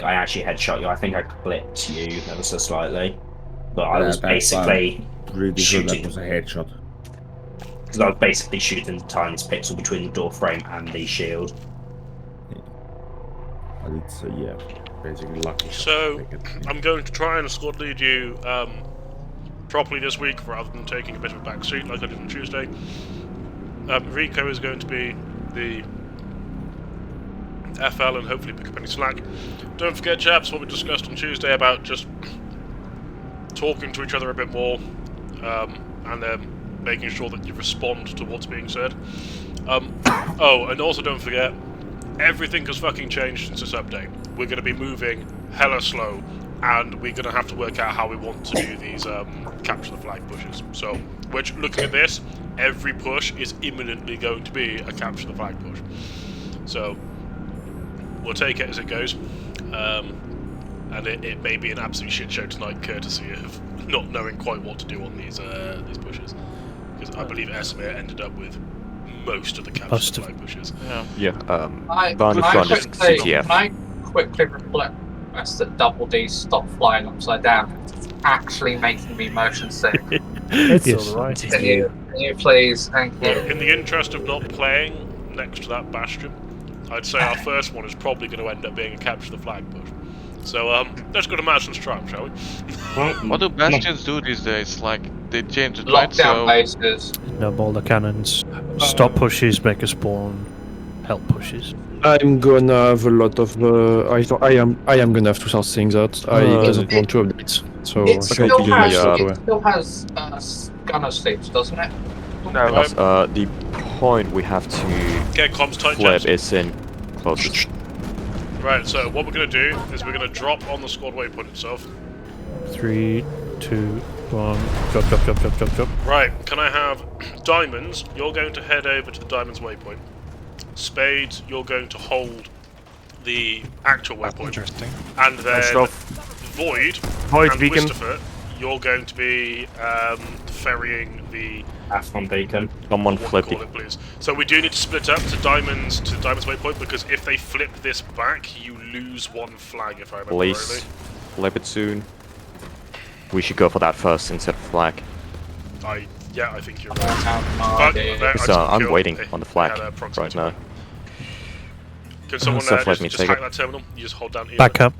I actually headshot you. I think I clipped you ever so slightly, but I was basically pretty sure that was a headshot. Because I was basically shooting the tiniest pixel between the door frame and the shield. But it's yeah, basically lucky shot. So I'm going to try and squad lead you properly this week rather than taking a bit of a back seat like I did on Tuesday. Rico is going to be the FL and hopefully pick up any slack. Don't forget, chaps, what we discussed on Tuesday about just talking to each other a bit more and then making sure that you respond to what's being said. Oh, and also don't forget, everything has fucking changed since this update. We're going to be moving hella slow, and we're going to have to work out how we want to do these capture the flag pushes. So, which, looking at this, every push is imminently going to be a capture the flag push. So, we'll take it as it goes. And it may be an absolute shit show tonight, courtesy of not knowing quite what to do on these pushes. Because I believe Esmir ended up with most of the capture the flag pushes. Yeah. Can I quickly request that Double D stop flying upside down? It's actually making me motion sick. It's alright. Can you please? Thank you. Well, in the interest of not playing next to that bastion, I'd say our first one is probably going to end up being a capture the flag push. So let's go to Madison's Triumph, shall we? What do bastions do these days? Like, they change it, right? Lockdown bases. No boulder cannons. Stop pushes, make a spawn. Help pushes. I'm gonna have a lot of. I am gonna have to start saying that. I doesn't want to update. So It still has. has gunner seats, doesn't it? No, the point we have to Get comms tight, flip chaps. is in closest. Right, so what we're going to do is we're going to drop on the squad waypoint itself. 3, 2, 1. Drop, drop, drop, drop, drop, drop. Right, can I have Diamonds? You're going to head over to the Diamonds waypoint. Spades, you're going to hold the actual waypoint. Interesting. And then Void and beacon. Christopher, you're going to be ferrying the Afghan beacon. Someone what flip we call it, please. So we do need to split up to Diamonds waypoint, because if they flip this back, you lose one flag, if I remember Please correctly. flip it soon. We should go for that first instead of flag. I think you're right. So I'm waiting on the flag right now. Can someone Stuff let just, me just take hack it. that terminal? You just hold down E. Back up.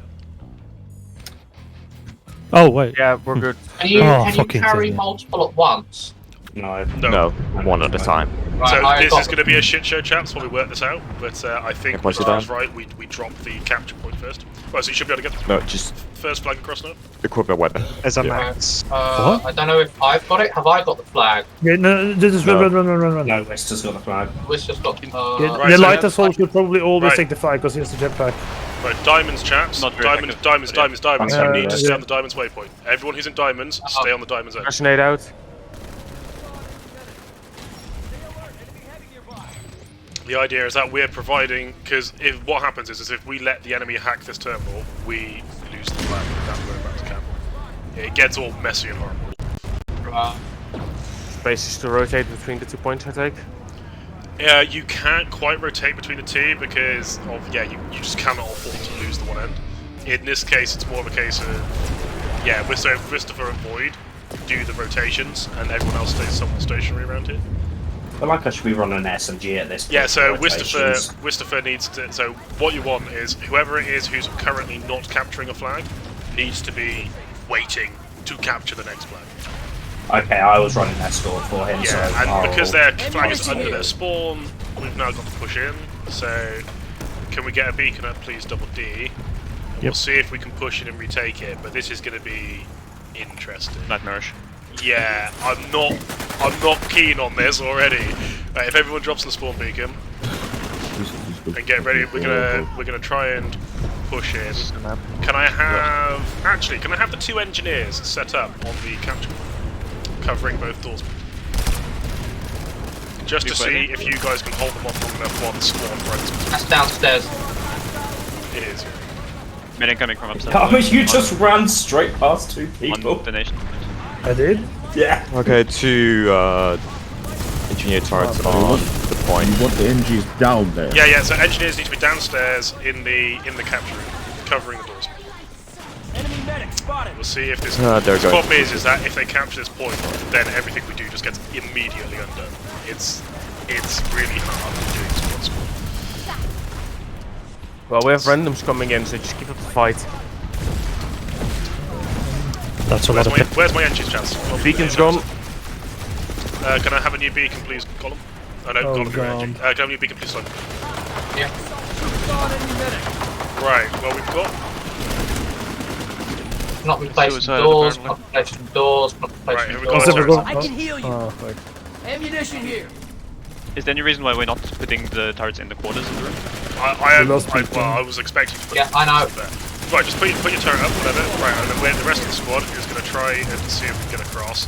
Oh, wait. Yeah, we're good. Can you, Oh, can you fucking carry thing, yeah. multiple at once? No. No, one at a time. Right, So I this got is going to be a shit show, chaps, while we work this out. But I think Yeah, push it Mr. is down. right. We drop the capture point first. Right, so you should be able to get No, just first flag across now. equip a weapon. As a Yeah. max. I don't know if I've got it. Have I got the flag? Yeah, no, just No. run. No, Wester's got the flag. Which just got. Yeah, Right, the so lighter soul should probably always Right. take the flag because he has the jetpack. Right, Diamonds, chaps. Not very Diamonds. Yeah. You need to stay Yeah. on the Diamonds waypoint. Everyone who's in Diamonds, stay on the Diamonds edge. Grenade out. The idea is that we're providing, because if what happens is if we let the enemy hack this terminal, we lose the flag. That's where we're about to camp. It gets all messy and horrible. Spaces to rotate between the 2 points, I take. Yeah, you can't quite rotate between the two because of you just cannot afford to lose the one end. In this case, it's more of a case of so Christopher and Void do the rotations and everyone else stays somewhat stationary around here. I like I should be running an SMG at this point. Yeah, so Rotations. Wistafer needs to. So what you want is whoever it is who's currently not capturing a flag needs to be waiting to capture the next flag. Okay, I was running escort for him. Yeah, so and I'll- because their flag is under their spawn, we've now got to push in. So can we get a beacon up, please, Double D? And we'll see if we can push it and retake it. But this is going to be interesting. Nightmarish. Yeah, I'm not keen on this already. Right, if everyone drops the spawn beacon and get ready, we're gonna try and push in. Can I have the 2 engineers set up on the capture point, covering both doors, just to see if you guys can hold them off long enough while the spawn runs. That's downstairs. It is. Mid incoming from upstairs. Oh, you just ran straight past 2 people. Finished. I did? Yeah. Okay, 2 engineer turrets on the point. You want the NGs down there. Yeah. So engineers need to be downstairs in the capture room, covering the door. We'll see if this. They're The going. problem is that if they capture this point, then everything we do just gets immediately undone. It's really hard doing squad. Well, we have randoms coming in, so just keep up the fight. That's a lot of people. Where's my engines, chance? Beacon's gone. Can I have a new beacon, please, Colin? Oh no, Colin, you're engine. Can I have a new beacon, please, Simon? Yeah. Right, well, we've got. Not replacing Suicide, doors, apparently. not replacing doors, not Right, replacing here we doors. go. Turrets. I can heal you. Oh, fuck. Ammunition here. Is there any reason why we're not putting the turrets in the quarters of the room? I was expecting to put Yeah, I know. there. Right, just put your turret up, whatever. Right, and then the rest of the squad is going to try and see if we can get across.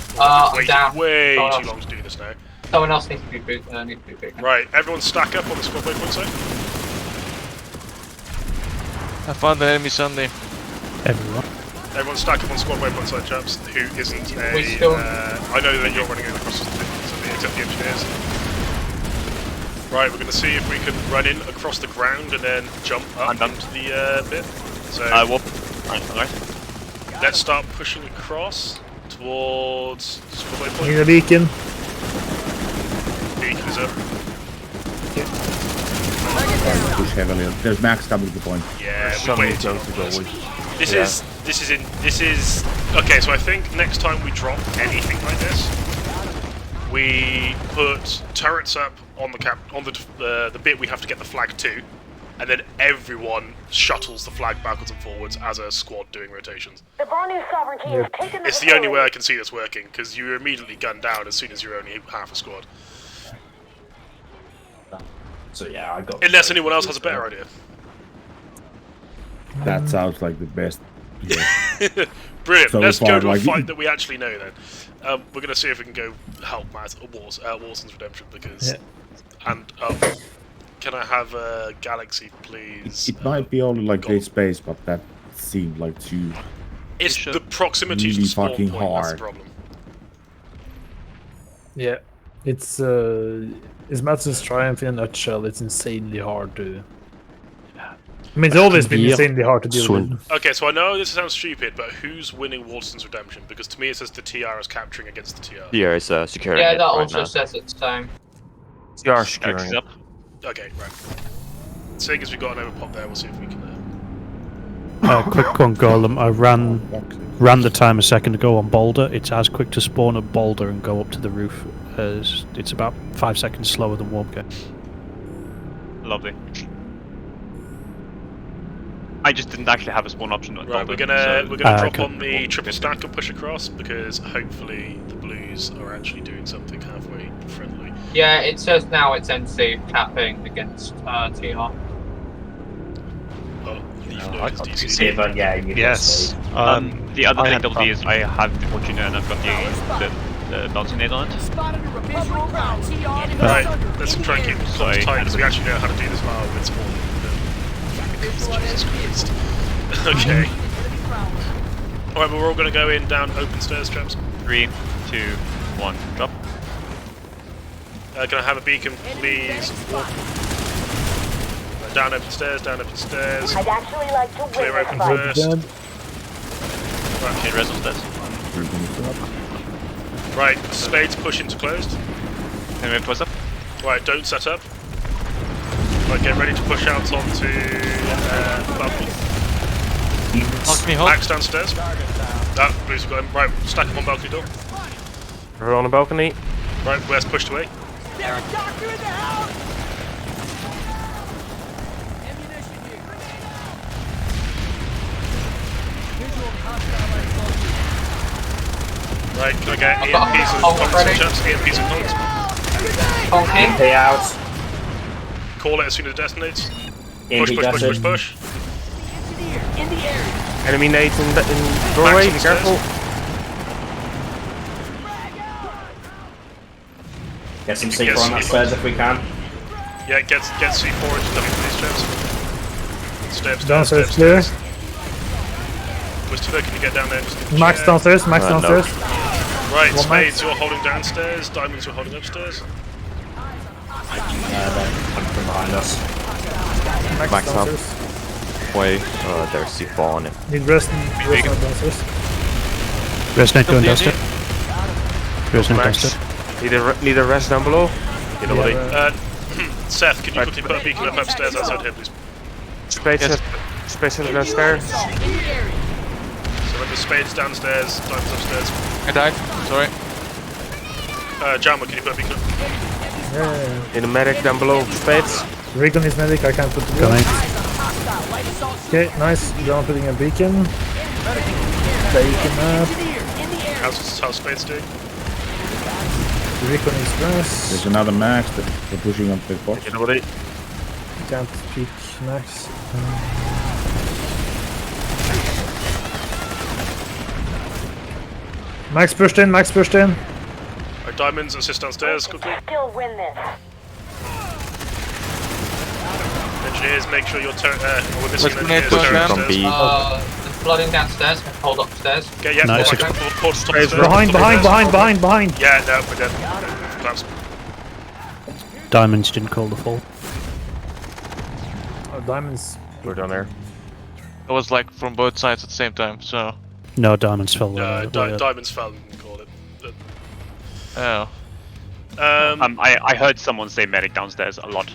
Waiting down. way Oh, too long to do this now. Someone else needs to be big. Right, everyone stack up on the squad waypoint side. I found an enemy Sunday. Everyone. Everyone stack up on squad waypoint side, chaps. Who isn't a? We still- I know that you're running across the except the engineers. Right, we're going to see if we can run in across the ground and then jump up into the bit. So Warp. Alright. let's start pushing across towards squad waypoint. Need a beacon. Beacon is up. Push heavily. There's max double the point. Yeah, So we many waited. things to go with. This is okay. So I think next time we drop anything like this, we put turrets up on the bit we have to get the flag to, and then everyone shuttles the flag backwards and forwards as a squad doing rotations. The Bonu sovereignty is taking It's the only way I can see this working, because you're immediately gunned down as soon as you're only half a squad. So yeah, I got. Unless anyone else has a better idea. That sounds like the best. Yeah. Brilliant. So Let's go far, to a like- fight that we actually know then. We're going to see if we can go help Matt at Warson's Redemption because. And can I have a Galaxy, please? It might be only like day space, but that seemed like too. It's the proximity to really the spawn fucking point. That's the hard. problem. Yeah. It's Madsen's Triumph in a nutshell. It's insanely hard to. I mean, it's always been insanely hard to deal with. Okay, so I know this sounds stupid, but who's winning Warson's Redemption? Because to me it says the TR is capturing against the TR. Yeah, it's securing Yeah, it that right also now. says it's same. You are securing it. Up. Okay, right. Seeing as we got an overpop there, we'll see if we can. Quick one, Golem. I ran the time a second ago on Boulder. It's as quick to spawn at Boulder and go up to the roof as it's about 5 seconds slower than warp gate. Lovely. I just didn't actually have a spawn option. On Right, we're Dolphin, gonna so- drop okay. on the triple stack and push across because hopefully the Blues are actually doing something halfway friendly. Yeah, it says now it's NC capping against TR. Oh, leave I notice got DC. see, but yeah, you Yes. The other I thing had double D is I have the Fortuna and I've got the bouncy nade on it. Spotted a visual route. TR. Right, let's try and keep the Sorry. clocks tight because we actually know how to do this file with spawn. Jesus Christ. Okay. Alright, but we're all going to go in down open stairs, chaps. 3, 2, 1, drop. Can I have a beacon, please? Down open stairs, down open stairs. I'd actually like to Clear win open this fight. first. Okay, res on stairs. Right, spades push into closed. Can we have twice up? Right, don't set up. Right, get ready to push out onto balcony. Balcony hold. Max downstairs. That Blues got him. Right, stack up on balcony door. We're on a balcony. Right, where's pushed away? There a doctor in the house. Ammunition here. Visual hostile Right, can I get I've got EMPs and hold comms ready. and chaps? EMPs and comms. Okay. Pay out. Call it as soon as it detonates. EMP Push, push, push, push, desert. push. engineer in the area. Enemy nades in doorway, Max be careful. Get some Yes, C4 on that yes. stairs if we can. Yeah, get C4 into coming for these chaps. Steps, Downstairs steps, clear. steps. Wistiver, can you get down there? Just Max check. downstairs, Max No. downstairs. Right, One Spades, you're holding downstairs. Diamonds, you're holding upstairs. They're coming from behind us. Max up. Way. There's C4 on it. Need rest downstairs. Resonate going downstairs. Resonate Max. downstairs. Need a rest down below. You know what? Seth, can you quickly put a beacon up upstairs outside here, please? Space center downstairs. So when the spade's downstairs, Diamond's upstairs. I died. Sorry. Jammer, can you put a beacon up? Yeah. In a medic down below. Spades. Recon is medic, I can't put the Coming. Okay, nice. John putting a beacon. Beacon up. How's Spades doing? Recon Express. There's another max, but they're pushing up the box. You know what? Can't peek max. Max pushed in, Max pushed in. Alright, Diamonds, assist downstairs quickly. Still win this. Engineers, make sure you're we're missing an Let's engineer's push turret down. From B. upstairs. The flooding downstairs can hold upstairs. Okay, yeah, Nice. port's upstairs. Behind. Yeah, no, we're dead. Collapse. Diamonds didn't call the fall. Oh, diamonds. We're down there. It was like from both sides at the same time, so. No, diamonds fell. Diamonds fell and called it. Oh. I heard someone say medic downstairs a lot.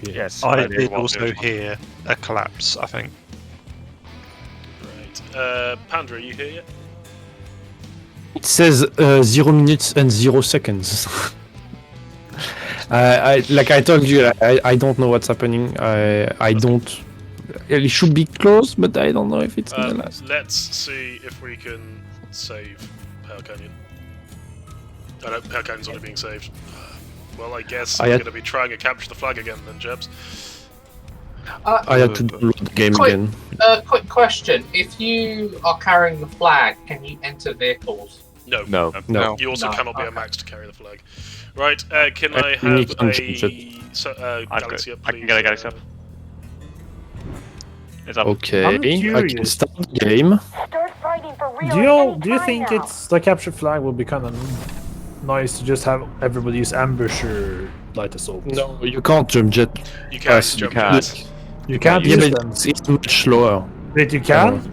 Yes. I did also hear a collapse, I think. Right. Panda, are you here yet? It says 0 minutes and 0 seconds. Like I told you, I don't know what's happening. I don't. It should be close, but I don't know if it's gonna last. Let's see if we can save Pale Canyon. I know Pale Canyon's already being saved. Well, I guess we're going to be trying to capture the flag again then, Jebs. I had to download the game again. Quick question. If you are carrying the flag, can you enter vehicles? No. No. You also cannot be a max to carry the flag. Right, can I have need to change Galaxy up, please? I can get a Galaxy up. It's up. Okay, I'm I can curious. start the game. Start fighting for real. Do you think it's the captured flag would be kind of nice to just have everybody use ambusher light assault? No, you can't jump jet. You can Yes, jump. you can. Yes. You can't Yeah, use but them. it's much slower. Wait, you can?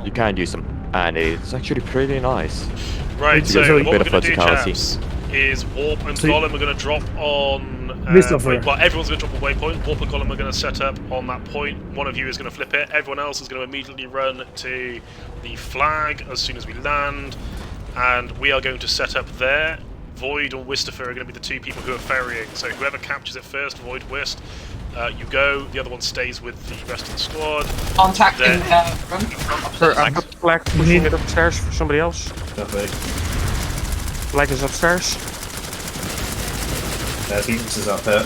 You can use them, and it's actually pretty nice. Right, So so a what we're bit of going to do, verticality. chaps, is Warp and So- Golem are going to drop on... Christopher. well, everyone's going to drop a waypoint. Warp and Golem are going to set up on that point. One of you is going to flip it. Everyone else is going to immediately run to the flag as soon as we land. And we are going to set up there. Void and Wistifer are going to be the two people who are ferrying. So whoever captures it first, Void, Wist, you go. The other one stays with the rest of the squad. Contacting I got the flag pushing it upstairs for somebody else. Perfect. Flag is upstairs. Phoenix is up there.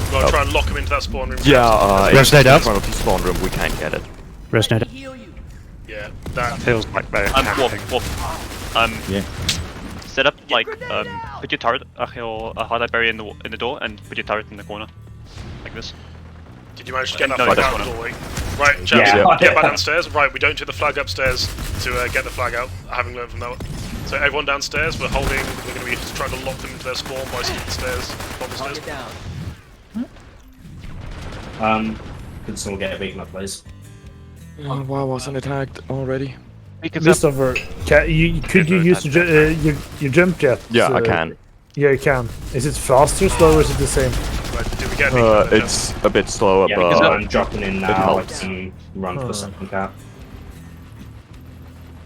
We're going to try and lock him into that spawn room. Yeah, Resonate in up. front of the spawn room, we can't get it. Resonate. Yeah, that... Feels like they're Warp. Yeah. Set up like put your turret, your hard barrier in the door, and put your turret in the corner, like this. Did you manage to get that No, flag that's out one the of doorway? Right, chaps, Yeah. get back downstairs. Right, we don't do the flag upstairs to get the flag out, having learned from that one. So everyone downstairs, we're going to be trying to lock them into their spawn by skipping stairs, bottom stairs. Could someone get a beacon up, please? Oh, why wasn't attacked already? Christopher, could you use your jump jet? Yeah, I can. Yeah, you can. Is it faster, slower, or is it the same? Right, do we get a beacon up there, It's a bit slower, Yeah, because but I'm dropping in now. I helps. can run for the second cap.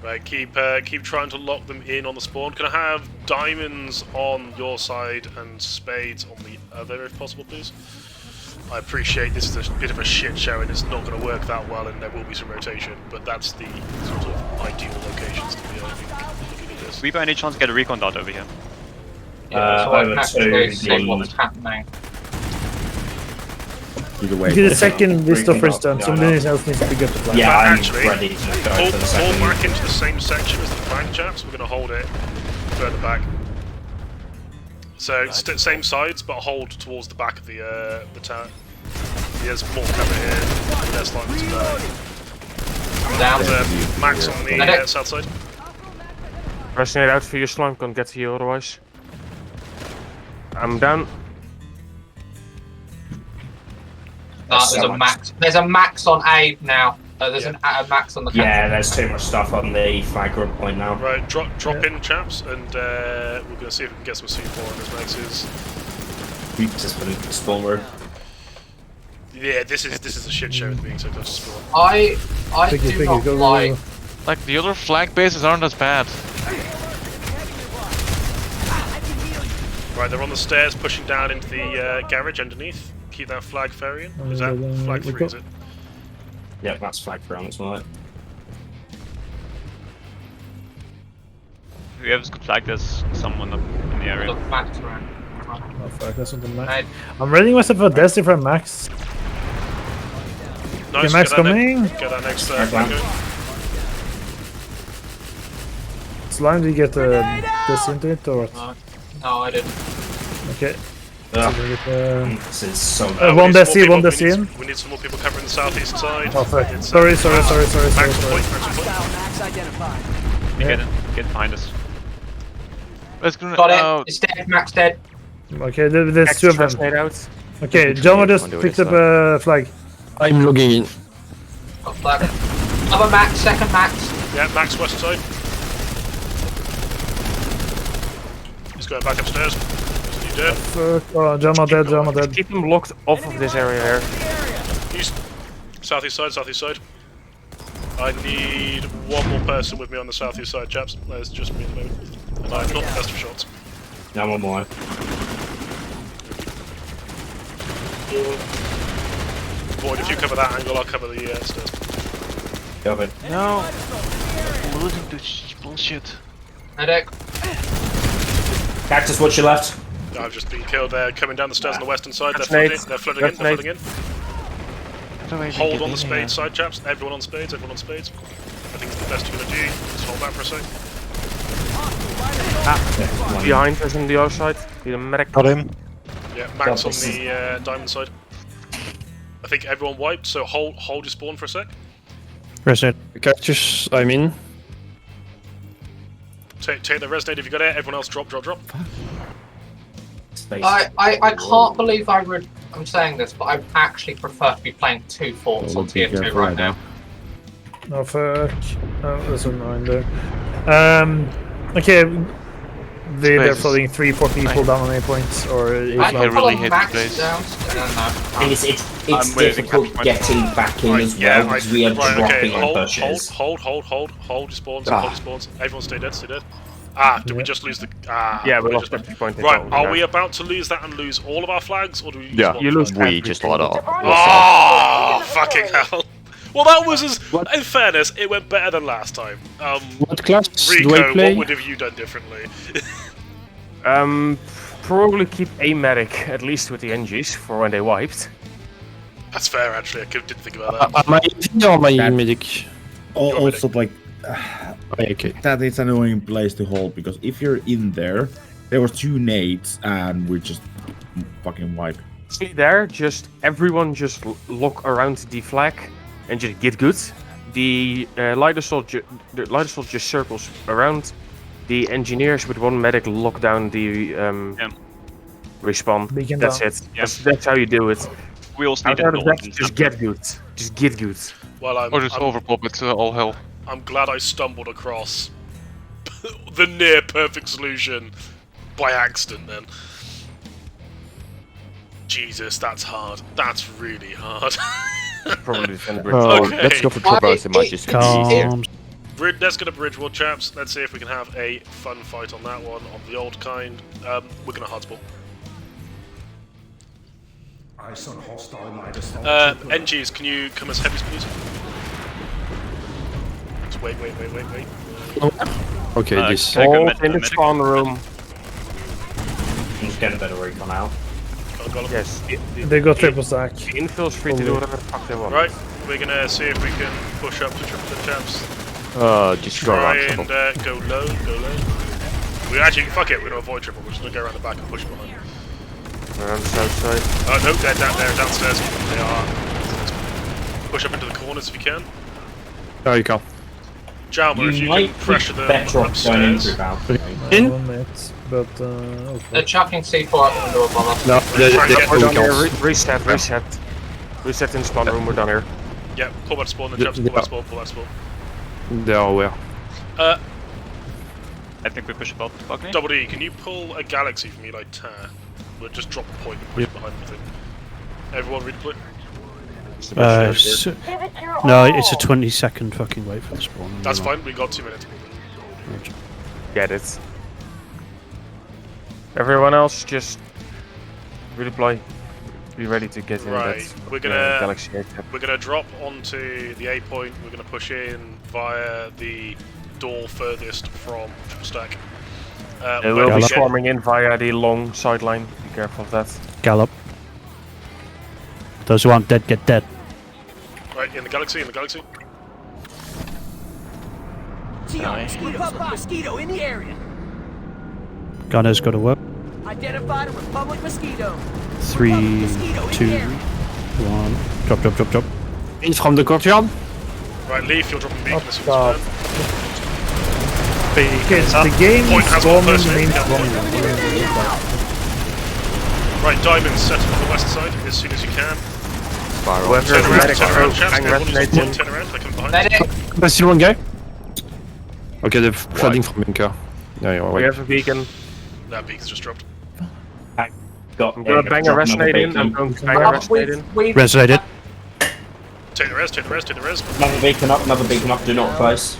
Right, keep trying to lock them in on the spawn. Can I have diamonds on your side and spades on the other, if possible, please? I appreciate this is a bit of a shit show and it's not going to work that well, and there will be some rotation, but that's the sort of ideal locations to be, I think, looking at this. We by any chance get a recon dart over here? so I over can to actually see the... what's happening. Either way. Get a second Vista Briefing first done. up, Somebody yeah, else needs to pick up the flag. Yeah, I'm Actually, ready to go Pull for the second. back into the same section as the flag, chaps. We're going to hold it further back. So same sides, but hold towards the back of the tower. There's more cover here. Less likely to die. Down. There's Max on the south side. Resonate out for your slime, can't get to you otherwise. I'm down. There's a max on A now. There's a max on the Yeah, there's too much stuff on the flag group point now. Right, drop in, chaps, and we're going to see if we can get some C4 on this maxes. We just put it in the spawn room. Yeah, this is a shit show with being so close to spawn. I do not like... Like, the other flag bases aren't as bad. Right, they're on the stairs pushing down into the garage underneath. Keep that flag ferrying. Is that flag 3, is it? Yep, that's flag 3 on its right. If you have a good flag, there's someone up in the area. Oh fuck, that's not the max. I'm ready myself for this different max. Nice, okay, max coming. Get that next flag going. Slime, did you get this into it or what? No, I didn't. Okay. This is so one desi, one desi in. We need some more people covering the southeast side. Oh fuck. Sorry. Max on point, Max identified. Get behind us. Let's go. Got it. It's dead. Max dead. Okay, there's 2 of them. Okay, John just picked up a flag. I'm logging in. Got flag. Another max, second max. Yeah, Max west side. He's going back upstairs. Is he dead? Fuck. Oh, Jama dead. Keep them locked off of this area here. East. Southeast side. I need one more person with me on the southeast side, chaps. There's just me at the moment. And I'm not the best of shots. No, one more. Void, if you cover that angle, I'll cover the stairs. Covered. No. I'm losing this bullshit. Medic. Cactus, what's your left? I've just been killed. They're coming down the stairs on the western side. They're flooding in. Hold on the spades side, chaps. Everyone on spades. I think it's the best you're going to do. Just hold that for a sec. Behind us on the other side. Be the medic. Got him. Yeah, Max on the diamond side. I think everyone wiped, so hold your spawn for a sec. Reset. Cactus, I'm in. Take the resonate if you got it. Everyone else drop. I can't believe I'm saying this, but I actually prefer to be playing 2 forts on tier 2 right now. Oh fuck. Oh, there's a 9 there. Okay. They're floating 3-4 people down on A points, or I really hate the place. It's difficult getting back in as well because we are dropping on bushes. Hold your spawns. Everyone stay dead. Did we just lose the... yeah, we lost 50 points. Right, are we about to lose that and lose all of our flags, or do we use one you lose. We just let off. Oh, fucking hell. Well, that was in fairness, it went better than last time. What class Rico, do I play? what would have you done differently? Probably keep a medic, at least with the NGs, for when they wiped. That's fair, actually. I didn't think about that. Am I in or my medic? Also, like, okay. that is an annoying place to hold because if you're in there, there was 2 nades and we just fucking wipe. See there, everyone just lock around the flag and just get good. The light assault just circles around. The engineers with 1 medic lock down the respawn. That's it. Yeah. That's how you do it. We all need just get good. Just get good. Well, Or just overpop it to all hell. I'm glad I stumbled across the near perfect solution by accident then. Jesus, that's hard. That's really hard. Probably defend the bridge. Okay. Let's go for Traverse, it might just be easier. Let's get a bridge wall, chaps. Let's see if we can have a fun fight on that one, of the old kind. We're gonna hardball. NGs, can you come as heavy please? Just wait. Okay, this. All in the spawn room. Just get a better recon out. Yes. They got triple stack. Infill's free to do whatever the fuck they want. Right, we're gonna see if we can push up to triple the chaps. Just go Try around. and go low. We actually, fuck it, we're gonna avoid triple. We're just gonna go around the back and push behind. Around the south side. Oh no, they're down there, downstairs. They are. Push up into the corners if you can. Oh, you can. Jalmer, if you can pressure them upstairs. They're chucking C4 at the window above us. No, We're done here. Reset in spawn room. We're done here. Yeah, pull back to spawn, then chaps, pull back to spawn, pull back to spawn. They are aware. I think we push above the balcony. Double D, can you pull a galaxy from me like Tar? We'll just drop a point and push it behind the thing. Everyone redeploy? No, it's a 20-second fucking wait for the spawn. That's fine, we got 2 minutes. Get it. Everyone else, just redeploy. Be ready to get in Right, that we're gonna galaxy aircraft. we're gonna drop onto the A point. We're gonna push in via the door furthest from triple stack. They will be swarming in via the long sideline. Be careful of that. Gallop. Those who aren't dead get dead. Right, in the galaxy, Mosquito in the area. Gunner's got to work. Identified a Republic mosquito. 3, 2, 1. Drop, drop, drop, drop. In from the courtyard. Right, Leaf, you're dropping beacon as soon as you Okay, the game Point is has one bombing person the in. main Right, Diamonds, set up on the west side as soon as you can. Whoever Turn is around, medic, chaps. hang Everyone just resonating. turn around, they're coming behind. Medic! I see one guy. Okay, they're flooding from bunker. Yeah, you're We right. have a beacon. That beacon's just dropped. Got I'm gonna bang a resonate in. I'm going to bang a resonate in. Resonated. Take the res, take the res, take the res. Another beacon up, do not replace.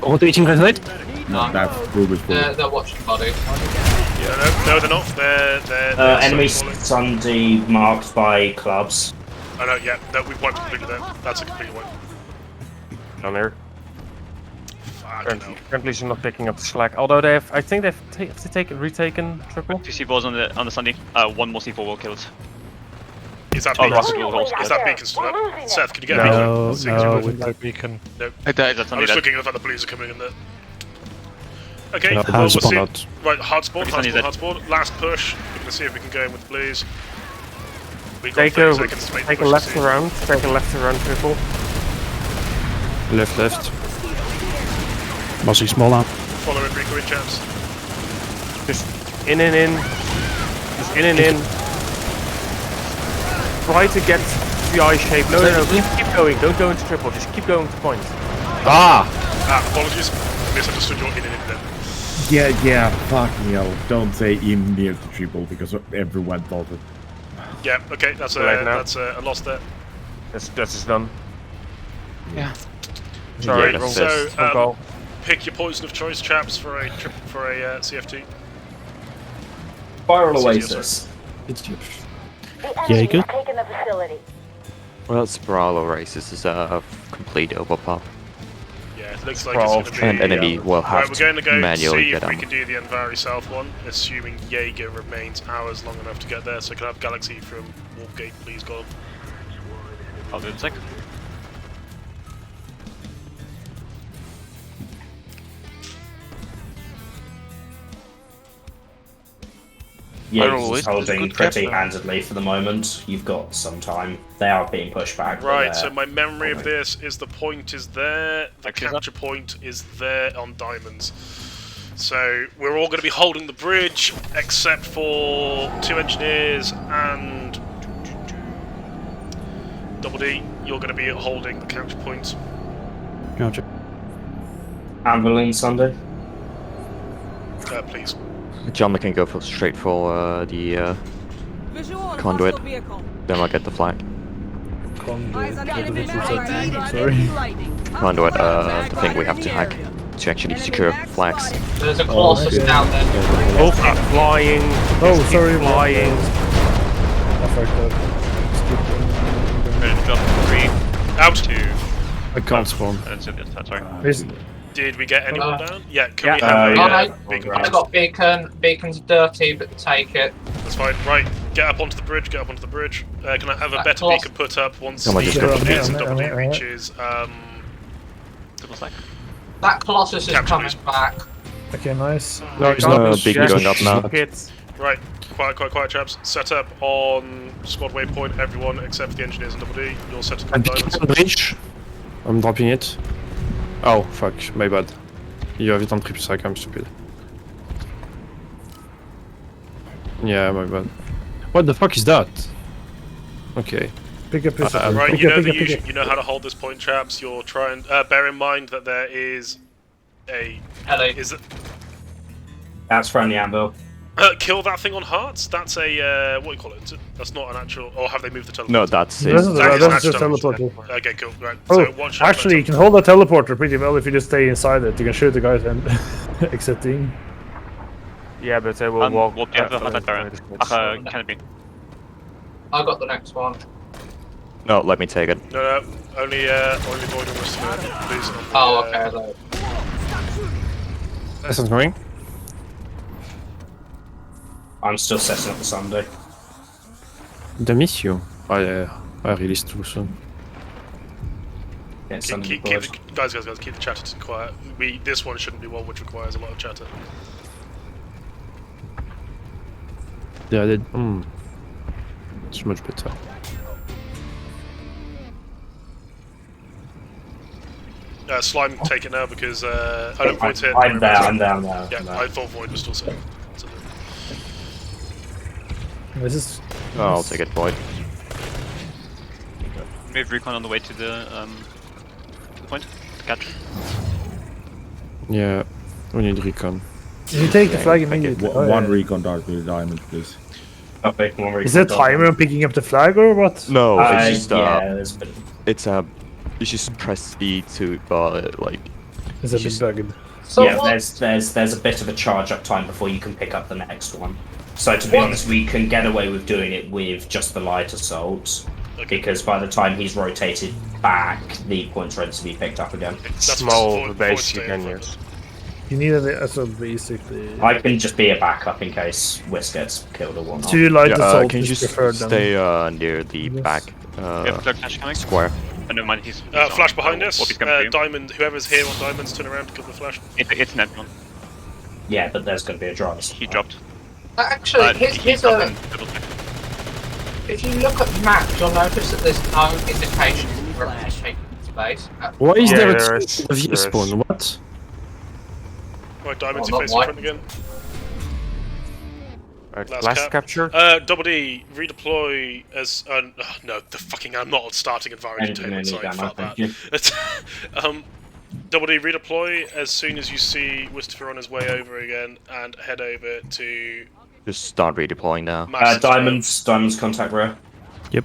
Rotating resonate. No, that's Ruby's fault. They're watching body. Yeah, no, they're not. They're Enemy falling. Sunday marked by clubs. Oh no, yeah, no, we've wiped completely there. That's a complete wipe. Down there. Fuck no. Currently, she's not picking up the slack. Although they have, I think they've retaken triple. 2 C4s on the Sunday. One more C4 will kill it. Is that Oh, beacon? rocket will also Is kill that it. beacon still up? Seth, can you get a No, beacon? no. No beacon. Nope. That's I Sunday was dead. looking at the fact the blues are coming in there. Okay, No, well, hard we'll spawn see. out. Right, hard spawn, hard Sunny's spawn, dead. hard spawn. Last push. We're gonna see if we can go in with the blues. We've got Take 30 a seconds to make the take a push, left see. around. Take a left around triple. Left. Mossy small arm. Follow Enrico in, chaps. Just in and in. Just in and in. Try to get the eye shape. No, keep going. Don't go into triple. Just keep going to point. Apologies. Misunderstood your in and in there. Yeah, fucking hell. Don't say in near the triple because everyone thought it. Yeah, okay, that's a loss there. That's just done. Yeah. Sorry, Yeah, wrong, So, wrong goal. pick your poison of choice, chaps, for a CFT. Spiral CTO, Oasis. The Yeah, enemy good. has taken the facility. Well, Spiral Oasis is a complete overpop. Yeah, it looks like Sprawl. it's going to be... And enemy will have Right, we're going to go manually see get if we them. can do the Envari South one, assuming Jaeger remains hours long enough to get there. So can I have Galaxy from Warpgate, please, God? I'll do it in a sec. Yeah, Spiral he's Oasis is holding good pretty cap, handedly for the moment. You've got some time. They are being pushed back. but Right, they're so my memory of holding. this is the point is there, the Actually, capture point is there on Diamonds. So we're all going to be holding the bridge, except for 2 engineers and Double D. You're going to be holding the capture point. Gotcha. Ambulance Sunday. Please. John can go straight for the conduit. Then I'll get the flag. Sorry. Conduit, the thing we have to hack to actually secure flags. There's a Colossus down there. Oh, flying. Oh, Just keep sorry. Flying. I fucked up. Ready to drop 3, Out. 2, I can't spawn. and then the sorry. Where's- Did we get anyone down? Yeah, can Yeah. we have Oh, a no. beacon? I got beacon. Beacon's dirty, but take it. That's fine. Right, get up onto the bridge. Get up onto the bridge. Can I have a That better Colossus- beacon put up once Come on, just the go. engineers and Yeah, Double D yeah, yeah. reaches? Triple stack. That Colossus is Capture, coming please. back. Okay, nice. No, it's No, not. big going up now. Hits. Right, quiet, chaps. Set up on squad waypoint. Everyone except for the engineers and Double D. You'll set up I'm on picking Diamonds. up the bridge. I'm dropping it. Oh, fuck. My bad. You have it on triple stack, I'm stupid. Yeah, my bad. What the fuck is that? Okay. Pick up his right, pick you up, know pick that up, pick up. you know how to hold this point, chaps. You're trying. Bear in mind that there is a. Is it? That's friendly anvil. Kill that thing on hearts. That's a what do you call it? That's not an actual. Or have they moved the teleporter? No, that's it. This is That just an actual teleporter. Okay, cool. Right. Oh, So watch out. actually, you can hold a teleporter pretty well if you just stay inside it. You can shoot the guys and exiting. Yeah, but they will walk. What do you have the Baron? Canopy. I got the next one. No, let me take it. No, only Void and Whisper, please. Oh, okay. This is going. I'm still setting up the Sunday. The miss you. I released too soon. Yeah, Keep the, guys, keep the chatter quiet. This one shouldn't be one which requires a lot of chatter. Yeah, I did. It's much better. Slime, take it now because I don't Void's hit. I'm down now. Yeah, I thought Void was still set. This is. Oh, I'll take it, Void. We have recon on the way to the point. To catch. Yeah, we need recon. You take the flag immediately. One recon dart with a diamond, please. Okay, one recon. Is there a timer on picking up the flag or what? No, it's just yeah, it's you just press E to like. Is it just bugged? So yeah, there's a bit of a charge up time before you can pick up the next one. So to be honest, we can get away with doing it with just the light assault, because by the time he's rotated back, the point's ready to be picked up again. Small base you can use. You need a so basically. I can just be a backup in case Whisk gets killed or whatnot. Two light assault can you is just preferred stay near the back square? Oh, never mind, he's flash behind us. What he's gonna do. Diamond, whoever's here on diamonds, turn around to cover the flash. It's an Edmon. Yeah, but there's going to be a drop. He dropped. Actually, here's a. If you look at the map, you'll notice that there's no indication of where it's taking place. Why is there there a is. V spawn? What? Right, diamonds, Oh, you face in front again. Last capture. Double D, redeploy as. No, the fucking. I'm not starting environment. Sorry, fuck that. Double D, redeploy as soon as you see Wistopher on his way over again, and head over to. Just start redeploying now. Diamonds contact row. Yep.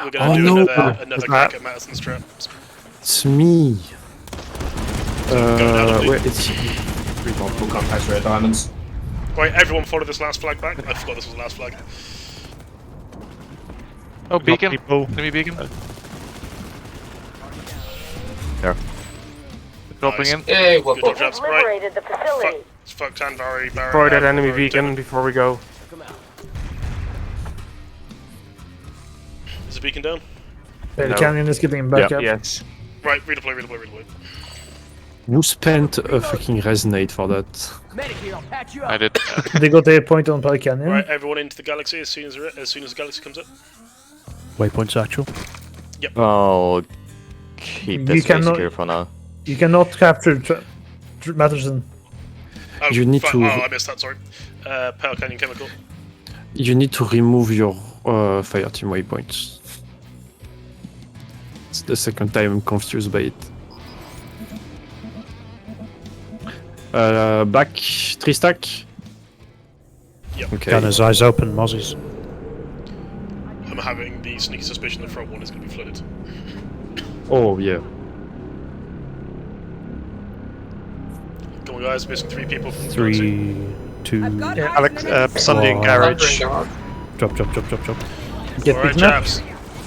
We're gonna do another crack at Madison's trap. It's me. Where it's Full contact row diamonds. Right, everyone follow this last flag back. I forgot this was the last flag. Oh, beacon. Enemy beacon. There. Dropping in. Hey, Good job, chaps. Right. Liberated the facility. Fuck Tanvari, Destroy that enemy beacon before we go. Is the beacon down? The canyon is getting back up. Yes. Right, redeploy. who spent a fucking resonate for that? Medic here, I'll patch you up. I did. They got a point on Pal Canyon. Right, everyone into the galaxy as soon as the galaxy comes up. Waypoints actual. Yep. I'll keep this base secure for now. You cannot capture Matterson. Oh, You need to- Oh, I missed that. Sorry. Pale Canyon Chemical. You need to remove your fire team waypoints. It's the second time I'm confused by it. Back 3 stack. Yep. Okay. Got his eyes open, Mozzies. I'm having the sneaky suspicion the front one is going to be flooded. Oh yeah. Come on, guys, missing 3 people from the galaxy. 3, 2. Yeah, Alex, Sunday in garage. Drop. Get Alright, beaten up. chaps.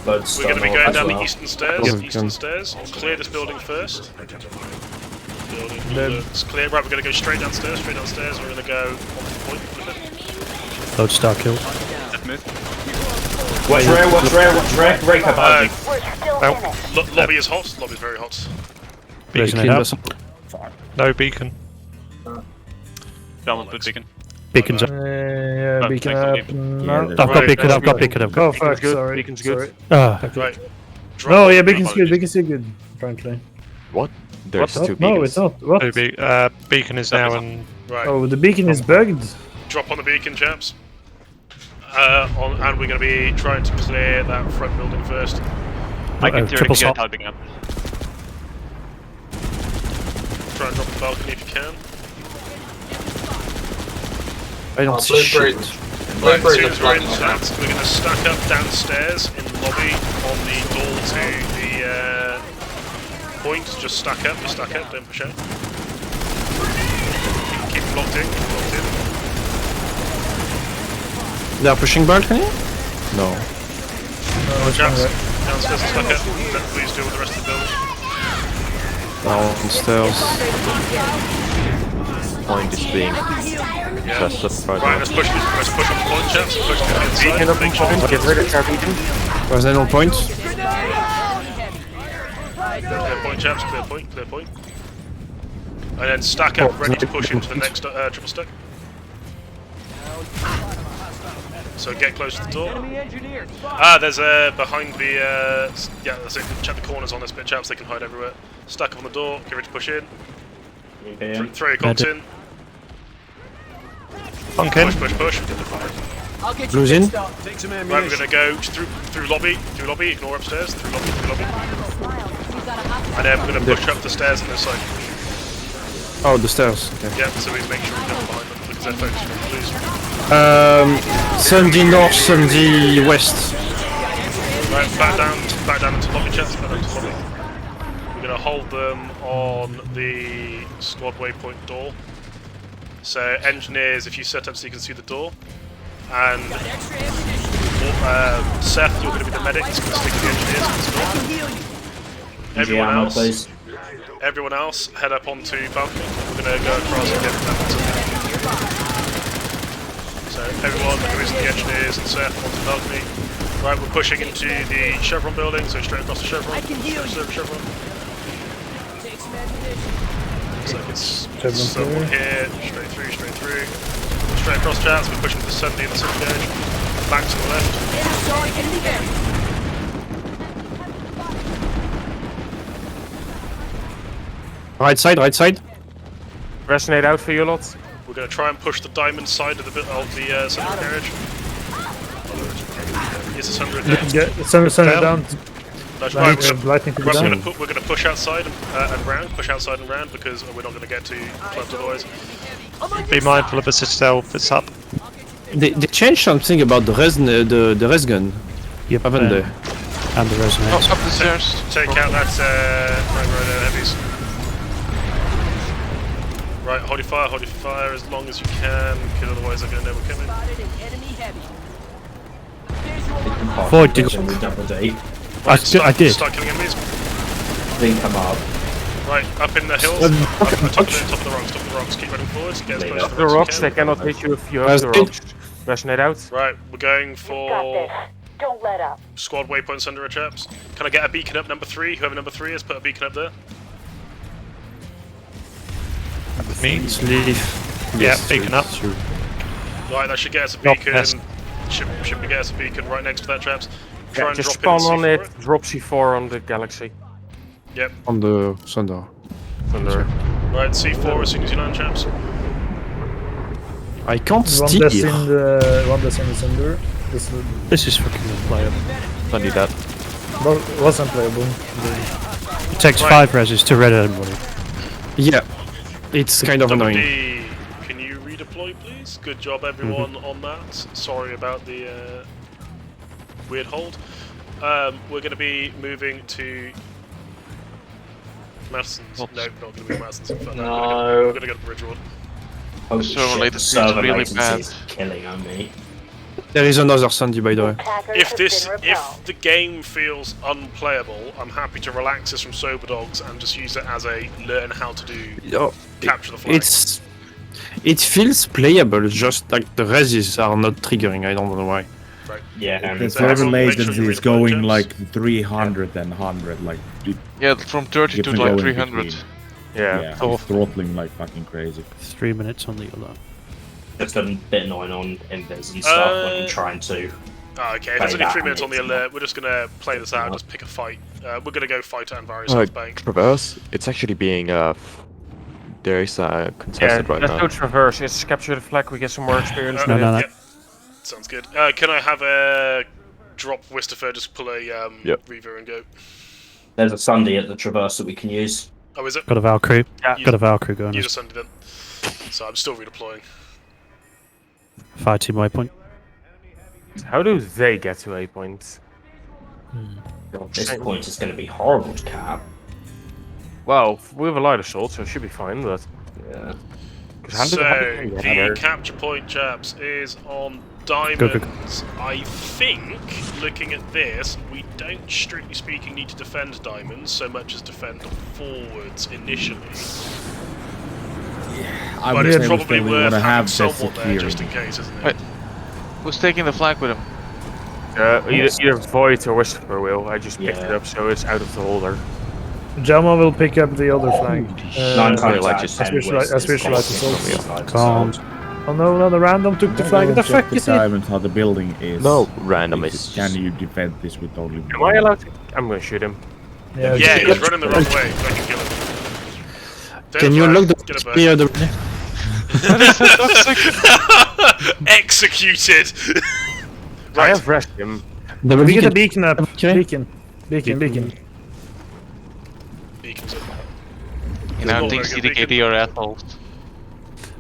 We're going to be going down the eastern stairs. Clear this building first. Building's clear. Right, we're going to go straight downstairs. We're going to go on the point. Lodestar kill. Watch rare. Break up. Lobby is hot. Lobby's very hot. Resonate up. No beacon. Down with beacon. Beacon's up. Yeah, beacon up. No. I've got beacon, I've got beacon. Oh fuck, good. sorry. Beacon's good. Right. No, yeah, beacon's good. Beacon's still good, frankly. What? There's What? 2 beacons. No, it's not. What? No beacon is now in. Right. Oh, the beacon is bugged. Drop on the beacon, chaps. And we're going to be trying to clear that front building first. I can triple get salt. helping up. Try and drop the balcony if you can. I don't see shit. Right, as soon as we're in that, we're going to stack up downstairs in the lobby on the door to the point. Just stack up, don't push out. Keep locked in, They are pushing balcony? No. Chaps, downstairs and stack up. Please do with the rest of the building. Downstairs. Point is being tested right Right, now. let's push on the point, chaps. Push to the Beacon up inside. in point, get rid of our beacon. Was that on point? Clear point, chaps. Clear point. And then stack up, ready to push into the next triple stack. So get close to the door. There's behind the yeah, that's it. Check the corners on this bit, chaps. They can hide everywhere. Stack up on the door. Get ready to push in. Throw your cogs in. Pumpkin. Push. Blues in. Right, we're gonna go through lobby. Ignore upstairs. Through lobby. And then we're gonna push up the stairs on this side. Oh, the stairs. Okay. Yeah, so we make sure we get behind them because they're focused on the blues. Sunday north, Sunday west. Right, back down into lobby, chaps. Back down to lobby. We're gonna hold them on the squad waypoint door. So engineers, if you set up so you can see the door, and Seth, you're going to be the medic. It's going to stick with the engineers. Everyone else, head up onto balcony. We're going to go across and get them onto the So everyone, who is the engineers and Seth, onto the balcony. Right, we're pushing into the Chevron building, so straight across the Chevron. Chevron. So it's someone here, straight through. Straight across chats, we're pushing to the 70 and the 60 gauge. Back to the left. Right side. Resonate out for you lot. We're going to try and push the diamond side of the central carriage. Is the Sunder down? Send it down. That's right, we're going down. to push outside and round. Push outside and round because we're not going to get too close otherwise. Be mindful of the citadel if it's up. They changed something about the res gun. Yep, haven't they? And the resonance. Oh, up the stairs. Take out that heavies. Right, hold your fire as long as you can, because otherwise they're going to know we're coming. Void, did you? I did. Start killing enemies. Then come up. Right, up in the hills. Top of the rocks. Keep running forwards. Get as close to The rocks, they cannot hit you if you have the rocks. Resonate out. Right, we're going for Don't let up. squad waypoints under our chaps. Can I get a beacon up number 3? Whoever number 3 is, put a beacon up there. Means leave. Yeah, beacon up. Right, that should get us a beacon. Should get us a beacon right next to that, chaps. Try and Just drop spawn in on C4. it, drop C4 on the Galaxy. Yep. On the Thunder. Right, C4 as soon as you land, chaps. I can't One steer. that's in the Cinder. This is fucking unplayable. Don't need that. Well, wasn't playable. It takes 5 reses to red everybody. Yeah. It's kind of Double annoying. D, can you redeploy, please? Good job, everyone, on that. Sorry about the weird hold. We're going to be moving to Madison's. No, not going to be Madison's. In fact, No. We're going to go to Bridgewater. Oh Server shit, latency the is server really latency bad. is killing on me. There is another Sandy, by the way. If the game feels unplayable, I'm happy to relax this from Soberdogs and just use it as a learn how to do capture the flag. It feels playable, just like the reses are not triggering. I don't know why. Right. Yeah, The So server everyone make sure latency you is redeploy going chaps. like 300 and 100, like Yeah, from 30 to can like go in 300. between. Yeah. It's throttling like fucking crazy. 3 minutes on the other. It's a bit annoying on invis and stuff when you're trying to. Okay, if there's only 3 minutes on the alert, we're just going to play this out and just pick a fight. We're going to go fight at various bank. Traverse, it's actually being there is a Yeah, contested right let's now. go traverse. It's capture the flag, we get some more experience. No. Sounds good. Can I have a drop Wistifer, just pull a Reaver and go? There's a Sunday at the Traverse that we can use. Oh, is it? Got a Valkyrie. Yeah. Got a Valkyrie going. Use a Sunday then. So I'm still redeploying. Fire team waypoint. How do they get to A point? God, this point is going to be horrible to cap. Well, we have a light assault, so it should be fine, but... Yeah. So, the capture point, chaps, is on diamonds. I think, looking at this, we don't, strictly speaking, need to defend diamonds so much as defend forwards initially. I But would it's say probably we worth wanna having have someone that there just in security. case, isn't it? Right. Who's taking the flag with him? Either Void or Whisper will. I just picked it up, so it's out of the holder. Jelma will pick up the other flag. 9 times out of 10 As visual West light is assault. Can't. Oh no, no, the random took the flag. What the fuck is it? Diamond, how the building is. No, random is. Can you defend this with only? Am I allowed to? I'm gonna shoot him. Yeah, he's running the wrong way. I can kill him. Can you look Get the it near the? Executed! I have rest him. We get a beacon up. Beacon. Beacons up. You know, think CDKD or assholes.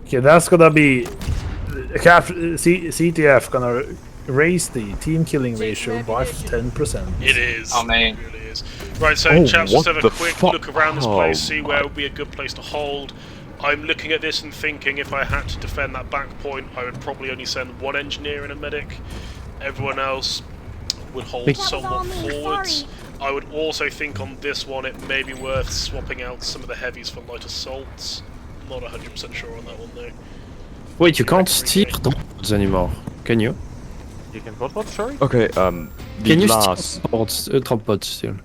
Okay, that's gonna be CTF gonna raise the team killing ratio by 10%. It is. I mean, It really is. Right, so chaps, let's have a quick look around this place, see where would be a good place to hold. I'm looking at this and thinking if I had to defend that back point, I would probably only send one engineer and a medic. Everyone else would hold somewhat forwards. I would also think on this one it may be worth swapping out some of the heavies for light assaults. Not 100% sure on that one though. Wait, you can't steer drones anymore, can you? You can what? Sorry. Okay. Can you steer drop pods still?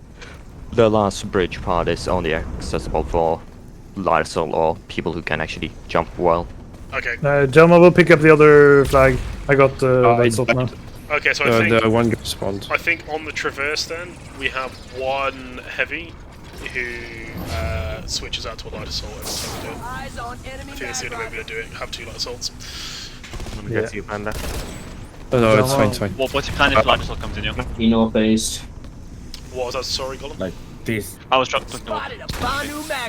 The last bridge part is only accessible for light assault or people who can actually jump well. Okay. Jelma will pick up the other flag. I got the light assault now. Okay, so I think the one guy spawned. I think on the Traverse then we have one heavy who switches out to a light assault every time we do it. I think that's the only way we're gonna do it. Have 2 light assaults. Let me get to you, Panda. Oh no, it's fine, it's fine. What's your plan if light assault comes in, yo? North-based. What was that? Sorry, Gollum. Like this. I was trying to look north.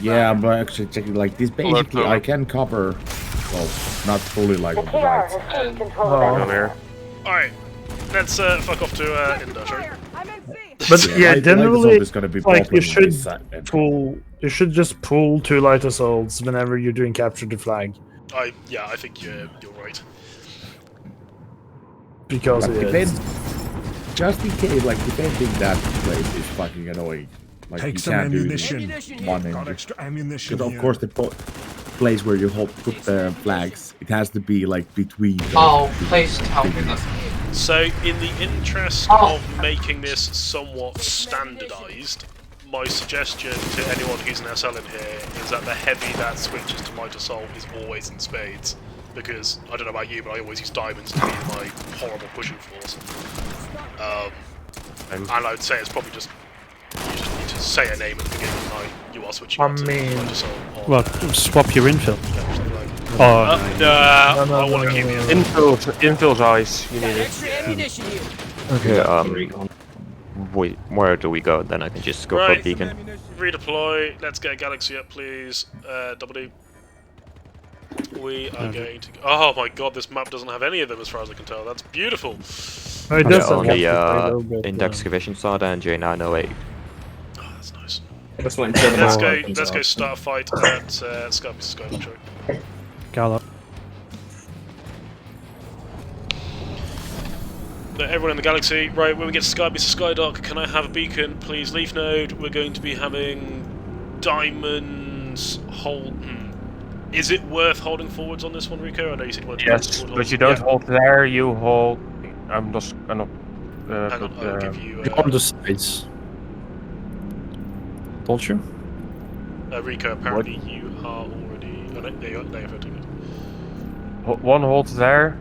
Yeah, but actually checking like this. Basically, I can cover. Well, not fully like on the right. Come here. Alright, let's fuck off to Indus, right? But yeah, generally, is gonna be like you popping this should side then. pull. You should just pull 2 light assaults whenever you're doing capture the flag. Yeah, I think you're right. Because Like, it is. just in case, like defending that place is fucking annoying. Like Take you some can't do ammunition. one Got engine. extra ammunition Because of here. course the place where you put the flags, it has to be like between. Oh, please tell me that. So, in the interest of making this somewhat standardised, my suggestion to anyone who's an SL in here is that the heavy that switches to light assault is always in spades. Because, I don't know about you, but I always use diamonds to be my horrible pushing force. And I would say it's probably just, you just need to say a name at the beginning of the night, you are switching to light assault. Well, swap your infill. No, I want to keep it. Infill's eyes. You need it. Okay. Wait, where do we go? Then I can just go for a beacon. Redeploy. Let's get a galaxy up, please. Double D. We are going to. Oh my god, this map doesn't have any of them as far as I can tell. That's beautiful. Oh, it does On the have index excavation side and J908. Oh, that's nice. Let's go start a fight at Scarpy's Skywatch. Gallop. Everyone in the galaxy, right, when we get to Skybeast Skydock, can I have a beacon, please? Leaf node, we're going to be having diamonds hold. Is it worth holding forwards on this one, Rico? I know you said you wanted to hold forward. But you don't hold there, you hold. I'm just gonna. Hang on, I'll give you. On the sides. Don't you? Rico, apparently you are already. Oh, no, there you are. There you are. One hold there,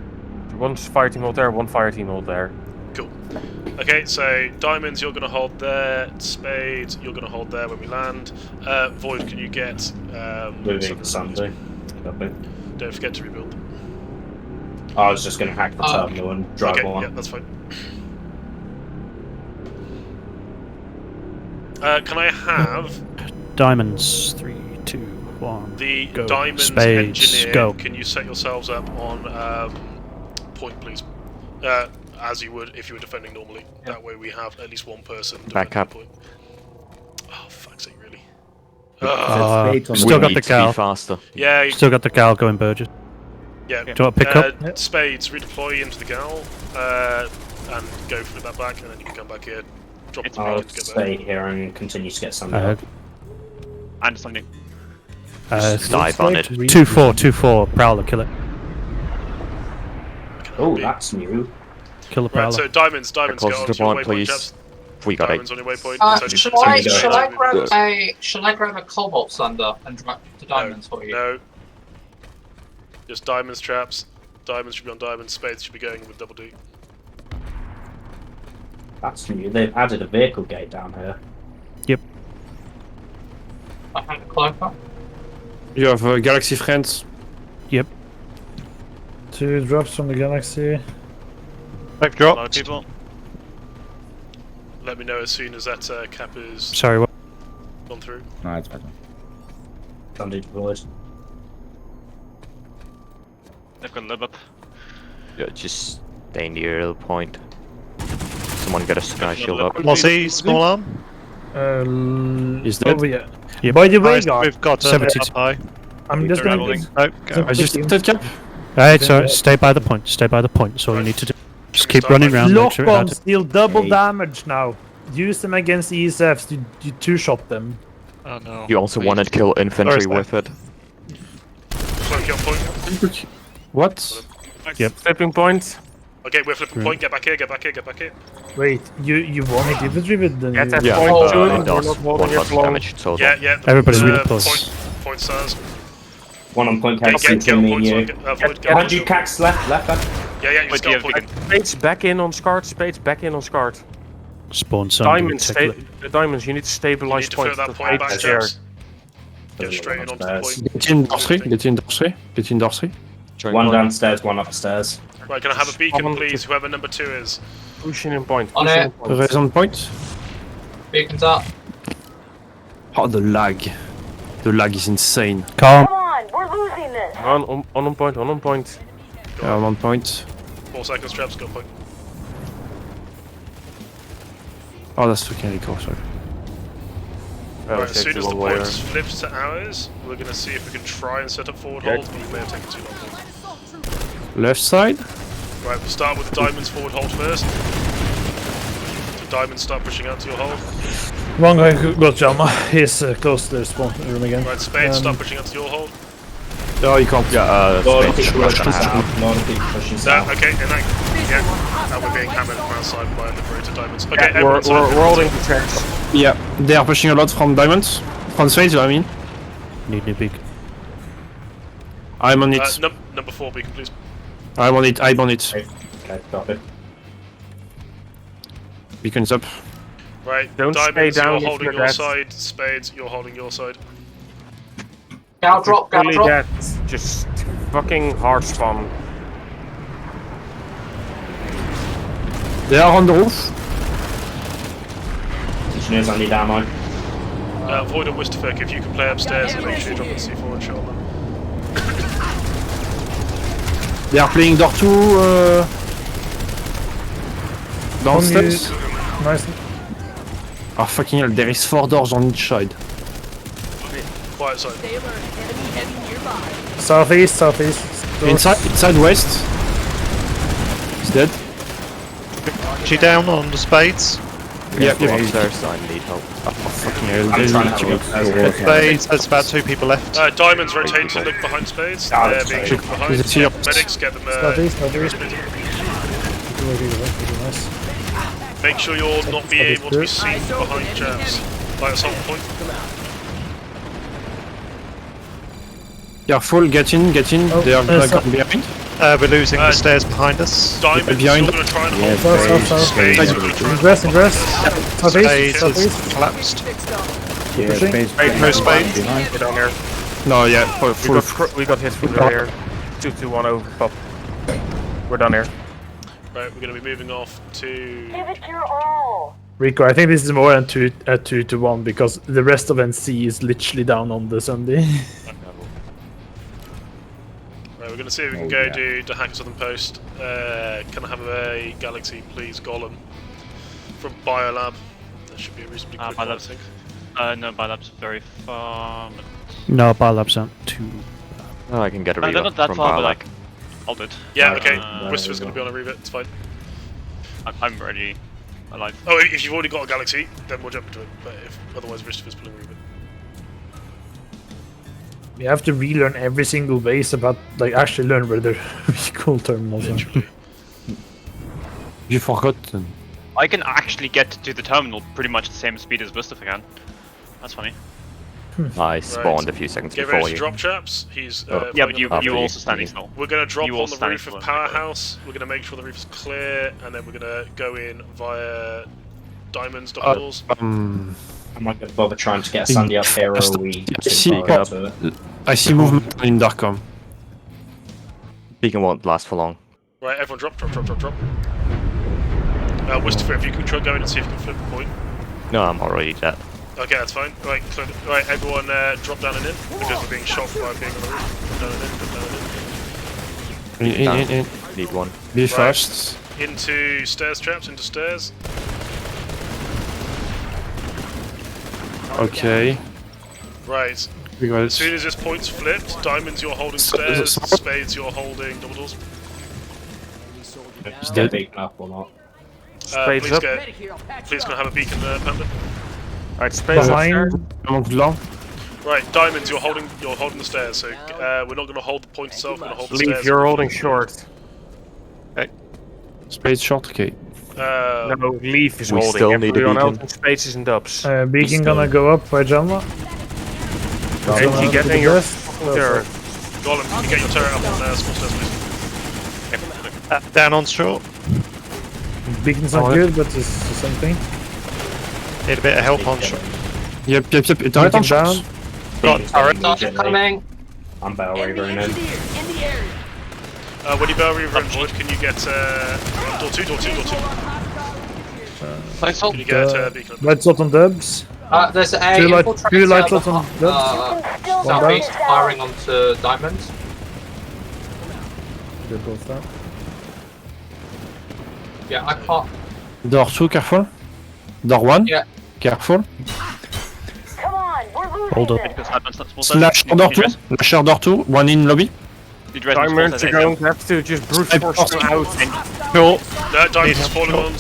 one fire team hold there, one fire team hold there. Cool. Okay, so diamonds you're going to hold there, spades you're going to hold there when we land. Void, can you get moving Sunday? Don't forget to rebuild them. I was just going to hack the terminal and drive okay, on. yeah, that's fine. Can I have Diamonds. 3, 2, 1. the Go. diamonds Spades. engineer? Go. Can you set yourselves up on point, please? As you would if you were defending normally. Yeah. That way we have at least one person. Back up. Point. Oh, fuck's sake, really? Still got the gal. Faster. Yeah. Still got the gal going Burgess. Yeah. Do you want to pick up? Spades, redeploy into the gal, and go for that back, and then you can come back here. Drop the I'll beacon to go stay back. here and continue to get some up. And something. Dive on it. 2-4, Prowler, kill it. Oh, that's new. Kill the Prowler. Right, so diamonds, get on Closer to your one, waypoint, please. chaps. We got Diamonds it. on your waypoint. Shall I grab a cobalt thunder and drop the diamonds for you? No. Just diamonds, chaps. Diamonds should be on diamonds. Spades should be going with double D. That's new. They've added a vehicle gate down here. Yep. I have a cloaker. You have Galaxy friends. Yep. 2 drops from the Galaxy. 5 A lot of drops. people. Let me know as soon as that cap is Sorry, what? gone through. No, it's fine. Thunder deployed. They've got a lib up. Yeah, just stay near the point. Someone get a sky shield up. Mossy, small arm. Is dead? Oh, yeah. By the way, Nice, guys, we've got 70. up high. I'm just gonna Traveling. give Nope, go. I just dead cap. Alright, so stay by the point. Stay by the point. That's all you need to do. Just keep running around. Make lock sure it bombs had- deal double damage now. Use them against ESFs. You two-shot them. Oh no. You also want to kill infantry Where with is it. Flank your point. What? Yep. Flipping point. Okay, we're flipping point. Get back here, get back here, get back here. Wait, you won't hit infantry with the Get that Yeah, point to it him. does. We're not holding 1 it plus long. damage total. Yeah. Everybody's redeployed. Point stars. One on point, Get Cax, on me and point. you. Get Behind you, Cax, left. Yeah, you got point. Spades back in on SCART. Spades back in on SCART. Spawn some. Diamonds, the diamonds. You need to stabilize You need to points. fill that point back, chaps. Get straight in onto the point. Get in Dorsey. Get in Dorsey. Get in Dorsey. One downstairs, one upstairs. Right, can I have a beacon, please? Whoever number 2 is. Pushing in point. On pushing it. in point. Raise on point. Beacons up. Oh, the lag. The lag is insane. Calm. Come on, we're losing this. On point. On point. Yeah, I'm on point. 4 seconds, chaps, got point. Oh, that's fucking recall, sorry. Right, as soon as the point is flipped to ours, we're going to see if we can try and set up forward hold, but it may have taken too long. Left side. Right, we'll start with the diamonds forward hold first. The diamonds start pushing out to your hold. Wrong guy got Jama. He's close to the spawn room again. Right, spades start pushing out to your hold. No, you can't. Yeah, Lot of Spades people should pushing have. south. Lot of people pushing south. Okay, and now we're being hammered from outside by liberated diamonds. Okay, Yeah, we're holding the tracks. Yeah, they are pushing a lot from diamonds. From spades, I mean. Need new beacon. I'm on it. Number 4 beacon, please. I'm on it. I'm on it. Okay, got it. Beacons up. Right, Don't diamonds, stay down you're if holding you're your dead. side. Spades, you're holding your side. Gal drop, gal Fully drop. dead. Just fucking hard spawn. They are on the roof. Engineers, I need ammo. Void and Wisterfirk, if you can play upstairs and make sure you drop the C4 and shot them. They are playing door 2 downstairs. Nice. Oh fucking hell, there is 4 doors on each side. Quiet side. Southeast. Inside west. He's dead. She down on the spades. Yeah, Upstairs, I need help. Oh fucking hell, I'm trying to help. Spades, there's about 2 people left. Diamonds rotate to look behind spades. They're being shot behind. Is it here? Medics, get them. Southeast. Make sure you're not being able to be seen behind chaps. Like assault point. Yeah, full, get in. They are gonna come behind. We're losing the stairs behind us. Diamonds behind. still going to try and hold. South. Spades are going to try and Ingress. Spades Southeast. has collapsed. Yeah, spades. No spades. Get on here. No, yeah, full. We got hit from the rear. 2-2-1 over pop. We're done here. Right, we're going to be moving off to... Give it your all. Rico, I think this is more than 2-1 because the rest of NC is literally down on the Sunday. Right, we're going to see if we can go do the Hacker Southern Post. Can I have a Galaxy, please, Gollum, from Biolab? That should be a reasonably quick one, I think. No, Biolab's very far. No, Biolabs aren't too. Oh, I can get a They're Reaver not that from far, but Biolab. like, hold it. Yeah, okay. Whisper's going to be on a Reaver, it's fine. I'm ready. Alive. Oh, if you've already got a Galaxy, then we'll jump into it. But if otherwise, Christopher's pulling Reaver. You have to relearn every single base about, like, actually learn where the vehicle terminals are. You forgot. I can actually get to the terminal pretty much the same speed as Gustav can. That's funny. I spawned a few seconds Get before ready to you. drop, chaps. He's yeah, but you also standing still. We're going to drop You on also the standing roof of still. Powerhouse. We're going to make sure the roof is clear, and then we're going to go in via Diamonds, double doors. Am I going to bother trying to get Sandy up here, or are we too far into it? I see movement in Darkcom. Beacon won't last for long. Right, everyone drop. Wistopher, if you can try go in and see if you can flip the point. No, I'm already dead. Okay, that's fine. Right, right, everyone drop down and in, because we're being shot by being on the roof. Drop down and in, drop down and in. In. Need one. Be Right. fast. Into stairs, traps, into stairs. Okay. Right. We got As soon as this point's flipped, diamonds you're holding stairs, spades you're holding double doors. Is that big enough or not? Please up. Please can I have a beacon there, Panda? Alright, spades Behind. upstairs. Right, diamonds, you're holding the stairs, so we're not going to hold the point itself, we're going to hold the stairs. Leaf, you're holding short. Spades short, okay. No, Leaf is we holding. still need a Everyone else beacon. in spaces and dubs. Beacon gonna go up by Janla. And you getting your turret. Gollum, can you get your turret up on small stairs, please? Down on short. Beacon's not good, but it's something. Need a bit of help on short. Yep. Turret on Beacon short. down. Got turret. Coming. I'm Bell Reavering in. When you Bell Reaver and Void, can you get door 2? Can you get beacon? Light slot on dubs. There's a Two light infiltrator slots on dubs. southeast firing onto diamonds. Good both that. Yeah, I can't. Door 2, careful. Door 1, Yeah. careful. Come on, we're losing Hold up. this. Slash door 2. Slasher door 2. One in lobby. Diamonds are going to have to just brute force them out. Cool. Diamonds is falling on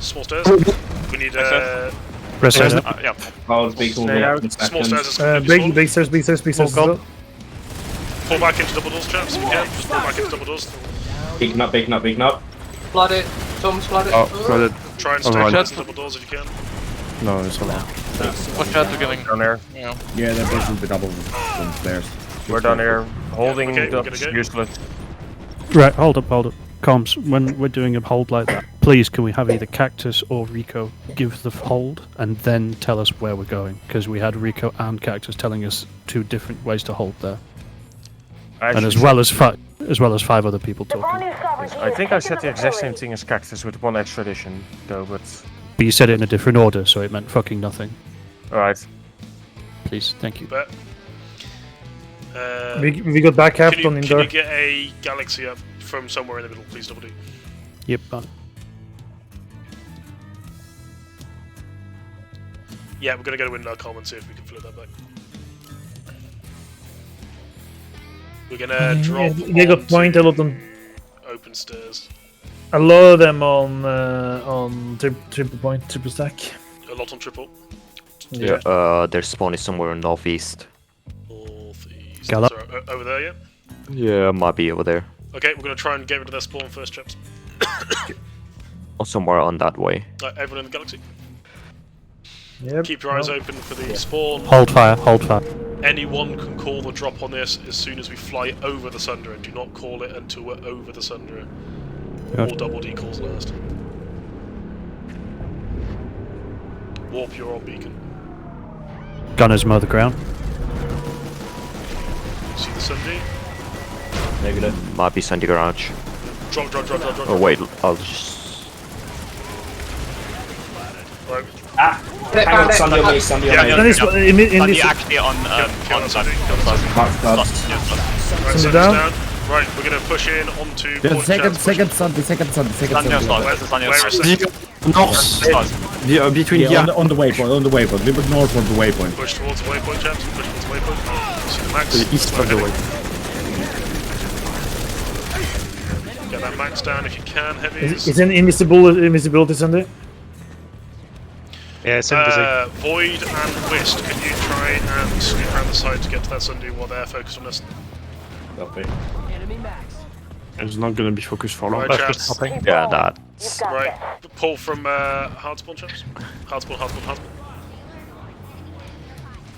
small stairs. We need Press There's it. yeah. Oh, the beacon will be up in Small seconds. stairs is completely Big stairs, big stairs, big stairs. full. Pull back into double doors, chaps, if you can. Just pull back into double doors. Beacon up. Flood it. Tom's flood it. Oh, got it. Try and stay Alright. close to double doors if you can. No, it's alright. Watch out, we're getting Down there. Yeah, they're pushing the double stairs. We're down here. Holding Okay, we're dubs, gonna go. useless. Right, hold up. Comms, when we're doing a hold like that, please can we have either Cactus or Rico give the hold and then tell us where we're going? Because we had Rico and Cactus telling us two different ways to hold there, and as well as 5 other people talking. I think I said the exact same thing as Cactus with one extra addition, though, but... But you said it in a different order, so it meant fucking nothing. Alright. Please, thank you. But, We got back half on can indoor. you get a Galaxy up from somewhere in the middle, please, double D? Yep, done. Yeah, we're going to go to Windar and see if we can flip that back. We're going to drop They got point a lot on open stairs. a lot of them on triple point, triple stack. A lot on triple. Yeah, their spawn is somewhere northeast. Northeast. Gallop. Sorry, over there, yeah? Yeah, might be over there. Okay, we're going to try and get rid of their spawn first, chaps. Or somewhere on that way. Right, everyone in the Galaxy. Yep. Keep your eyes open for the spawn. Hold fire. Anyone can call the drop on this as soon as we fly over the Sundra. Do not call it until we're over the Sundra. Or double D calls last. Warp your on beacon. Gunners mow the ground. See the Sunday? Negative. Might be Sandy Garage. Drop. Oh wait, I'll just. Right. Hang on, Sunday on me, Sunday on me. Sunday actually on side. Sunday down. Right, we're gonna push in onto. Second Sunday. Where's the Sunday? North. Between yeah, on the waypoint. A little bit north of the waypoint. Push towards the waypoint, chaps. Push towards the waypoint. See the max. To the east of the waypoint. Get that max down if you can. Heavy. Is an invisibility Sunday? Yeah, it's in busy. Void and Whist, can you try and sneak around the side to get to that Sunday while they're focused on this? Copy. It's not gonna be focused for long. Right, chaps. Yeah, that. Right, pull from hard spawn, chaps. Hard spawn.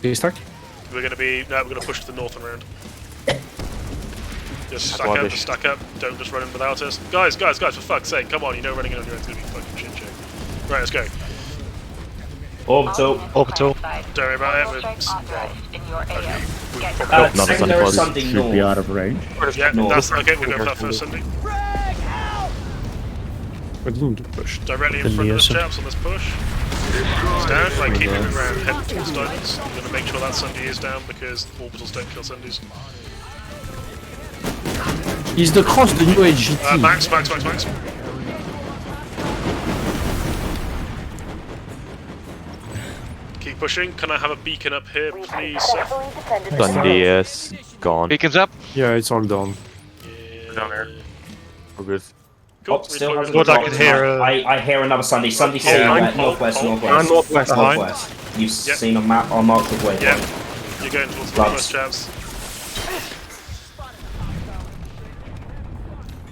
You stuck? We're gonna push to the north and round. Just stack up, don't just run in without us. Guys, for fuck's sake, come on, you know running in on your own is gonna be fucking shit show. Right, let's go. Orbital. Don't worry about it. Secondary Sunday Should north. be out of range. Yeah, that's okay. We'll go for that first Sunday. I didn't push. Directly in front of us, chaps, on this push. It's down. Right, keep moving around. Head towards diamonds. I'm going to make sure that Sunday is down because orbitals don't kill Sundays. Is the cross the new HGT? Max. Keep pushing. Can I have a beacon up here, please? Sunday is gone. Beacons up. Yeah, it's all done. Down here. We're good. Cool. Still hasn't What I dropped. can hear. I hear another Sunday. Sunday C, northwest. Northwest. You've seen a map on marked with waypoint. Yep. You're going towards the northwest, chaps.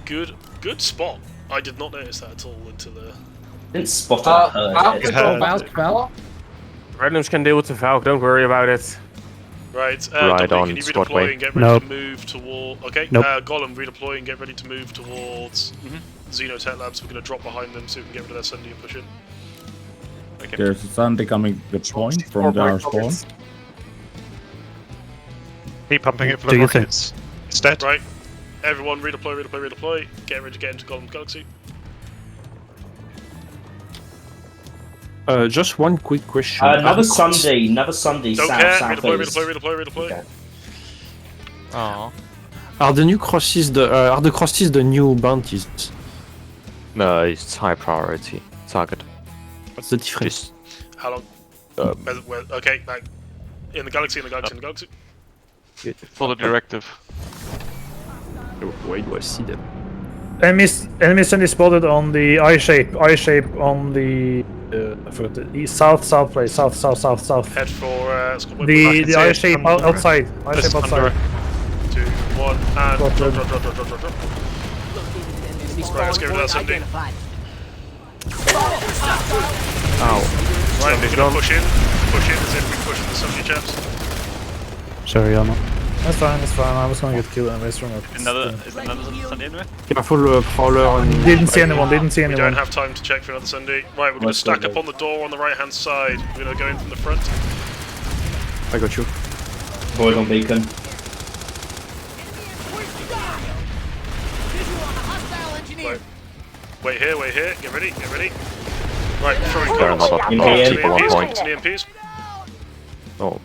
Good spot. I did not notice that at all until Didn't spot it. Randoms can deal with the Valk, don't worry about it. Right, Right Dominic, on can you squad redeploy way. and get ready to move toward... Okay, Nope. Gollum, redeploy and get ready to move towards Xenotech Labs. We're going to drop behind them so we can get rid of their Sunday and push in. Okay. There's a Sunday coming the point from our spawn. Keep pumping it for Do the your thing. rockets. It's dead. Right, everyone redeploy. Get ready to get into Gollum's Galaxy. Just one quick question. Another Sunday Don't south, care, southeast. redeploy. Okay. Oh. Are the new crosses the new bounties? No, it's high priority target. What's the difference? How long? Okay, like, in the Galaxy. For the directive. Why do I see them? Enemy Sunday spotted on the I shape on the south place, south. Head for The I shape outside. I shape outside. 2, 1, and drop. Right, let's get rid of that Sunday. Ow. Right, we're gonna push in as if we push the Sunday, chaps. Sorry, I'm not. That's fine. I was gonna get killed anyways from it. Is another Sunday anyway? Careful, Prowler and... Didn't see anyone. We don't have time to check for another Sunday. Right, we're gonna stack up on the door on the right hand side. We're gonna go in from the front. I got you. Void on beacon. Right. Wait here, get ready. Right, throwing There are a lot of people on point. EMPs. Oh,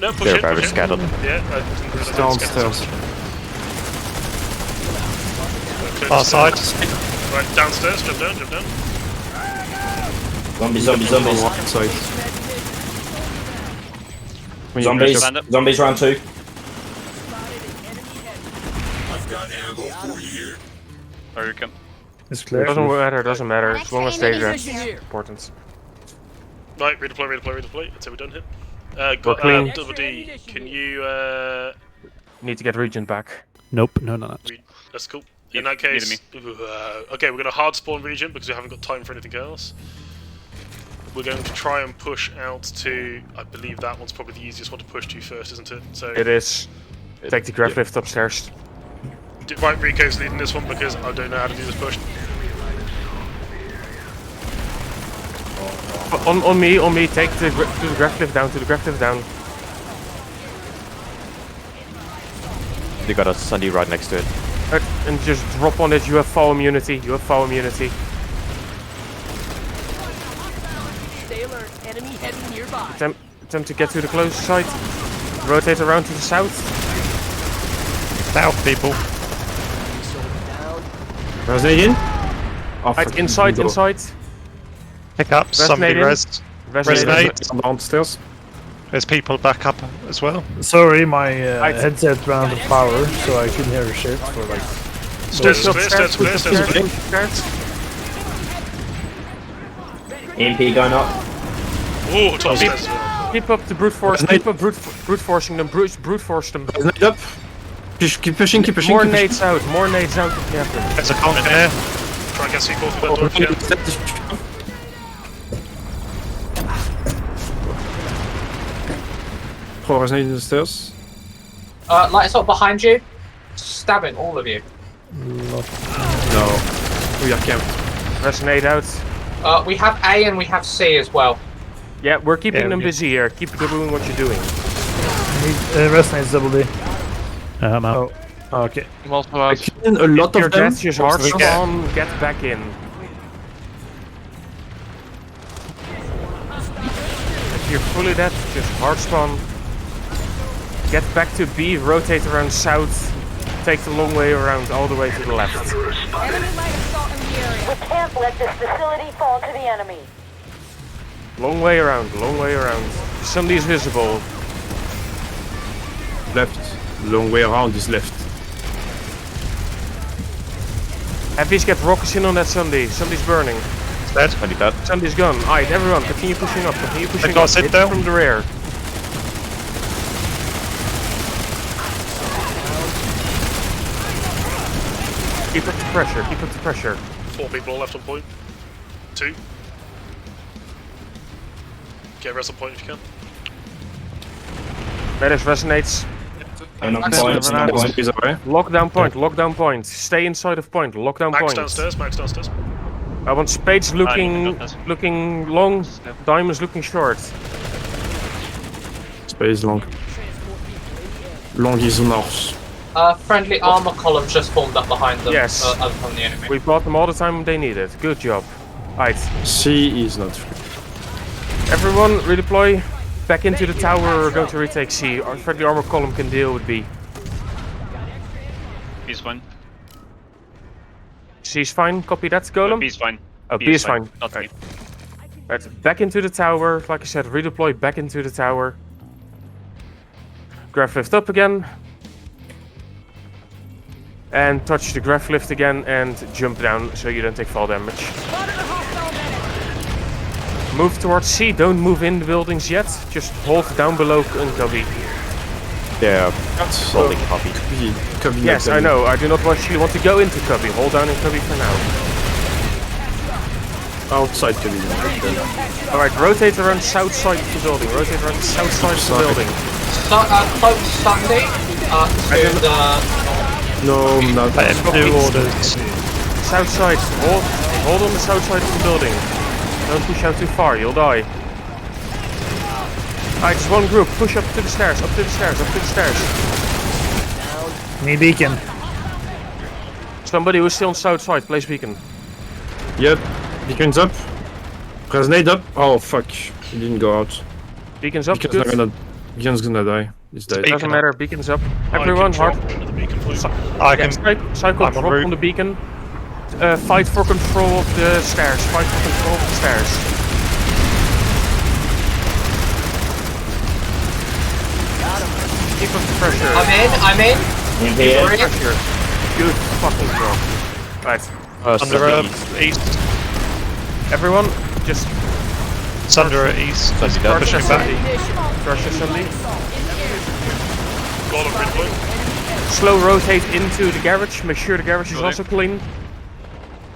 No, push they're in, very push in. scattered. Yeah, I didn't realise they were Downstairs. scattered. Far side. Right, downstairs, jump down. Zombies. Outside. Zombies round 2. Or you can. It's clear. Doesn't matter. As long as they that's important. Right, redeploy. That's how we're done here. We're clean. Double D, can you Need to get Regent back. Nope, no. that's cool. In that case, okay, we're going to hard spawn region because we haven't got time for anything else. We're going to try and push out to, I believe that one's probably the easiest one to push to first, isn't it? So It is. Take the grab lift upstairs. Right, Rico's leading this one because I don't know how to do this push. On me, take to the grab lift down, they got a Sunday right next to it. Right, and just drop on it. You have foul immunity. You have foul immunity. Stay alert. Enemy heavy nearby. Attempt to get to the close side. Rotate around to the south. South, people. Resonate in? Oh, Right, inside. Pick up, somebody res. Resonate. Downstairs. There's people back up as well. Sorry, my headset ran out of power, so I couldn't hear shit for like. Stairs. EMP going up. Ooh, top stairs. Keep up the brute force. Keep up brute forcing them. Brute force them. Resonate up. Keep pushing. More nades out if you have them. There's a conk there. Try and get C4 through that door. Pro resonate in the stairs. Light assault behind you. Stabbing all of you. No. We are camped. Resonate out. We have A and we have C as well. Yeah, we're keeping them busy here. Keep doing what you're doing. Resonate's double D. I'm out. Oh, okay. A lot of them. Just hard spawn, get back in. If you're fully dead, just hard spawn. Get back to B, rotate around south, take the long way around all the way to the left. We can't let this facility fall to the enemy. Long way around. Somebody's visible. Left. Long way around is left. Heavies get rockets in on that Sunday. Somebody's burning. Dead. Sunday's gone. Alright, everyone, continue pushing up. Sit down. From the rear. Keep up the pressure. 4 people all left on point. 2. Get res on point if you can. Menace resonates. Lockdown point. Stay inside of point. Lockdown point. Max downstairs. I want spades looking long, diamonds looking short. Space long. Long is north. Friendly armor column just formed up behind them. Yes. From the enemy. We bought them all the time they needed. Good job. Alright. C is not free. Everyone, redeploy. Back into the tower, we're going to retake C. Our friendly armor column can deal with B. B's fine. C's fine, copy that, Golem? B's fine. Oh, B is fine. Not me. Right, back into the tower. Like I said, redeploy back into the tower. Graph lift up again. And touch the graph lift again and jump down so you don't take fall damage. Move towards C, don't move in the buildings yet. Just hold down below and cubby. Yeah, holding cubby. Yes, I know. I do not actually want to go into cubby. Hold down in cubby for now. Outside cubby. Alright, rotate around south side of the building. Rotate around the south side of the building. Close Sunday to the... No, not that. New orders. South side. Hold on the south side of the building. Don't push out too far, you'll die. Alright, just one group. Push up to the stairs, Need beacon. Somebody who's still on south side, place beacon. Yep. Beacon's up. Resonate up. Oh fuck. He didn't go out. Beacon's up, good. Beacon's gonna die. He's dead. Doesn't matter, beacon's up. Everyone, hard. I can. Cycle, drop on the beacon. Fight for control of the stairs. Keep up the pressure. I'm in. Pressure. Good fucking job. Right. Thunder east. Everyone, just... Thunder east. Pushing back. Pressure Sunday. Slow rotate into the garage. Make sure the garage is also clean.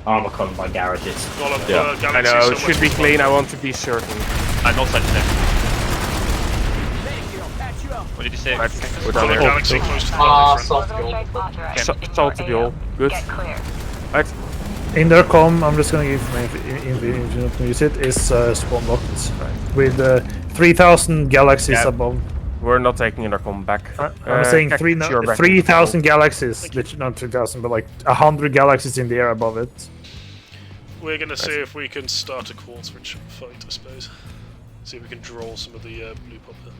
Armor column by garages. Yeah. I know, it should be clean. I want to be certain. I'm not touching it. What did you say? We're down there. Salt to the hole. Good. Right. In their com, I'm just gonna give if you don't use it, is spawn locked. With 3,000 galaxies above. We're not taking Intercom back. I'm saying Cactus, you're back. 3,000 galaxies. Not 2,000, but like 100 galaxies in the air above it. We're gonna see if we can start a quartz ridge fight, I suppose. See if we can draw some of the blue pop there.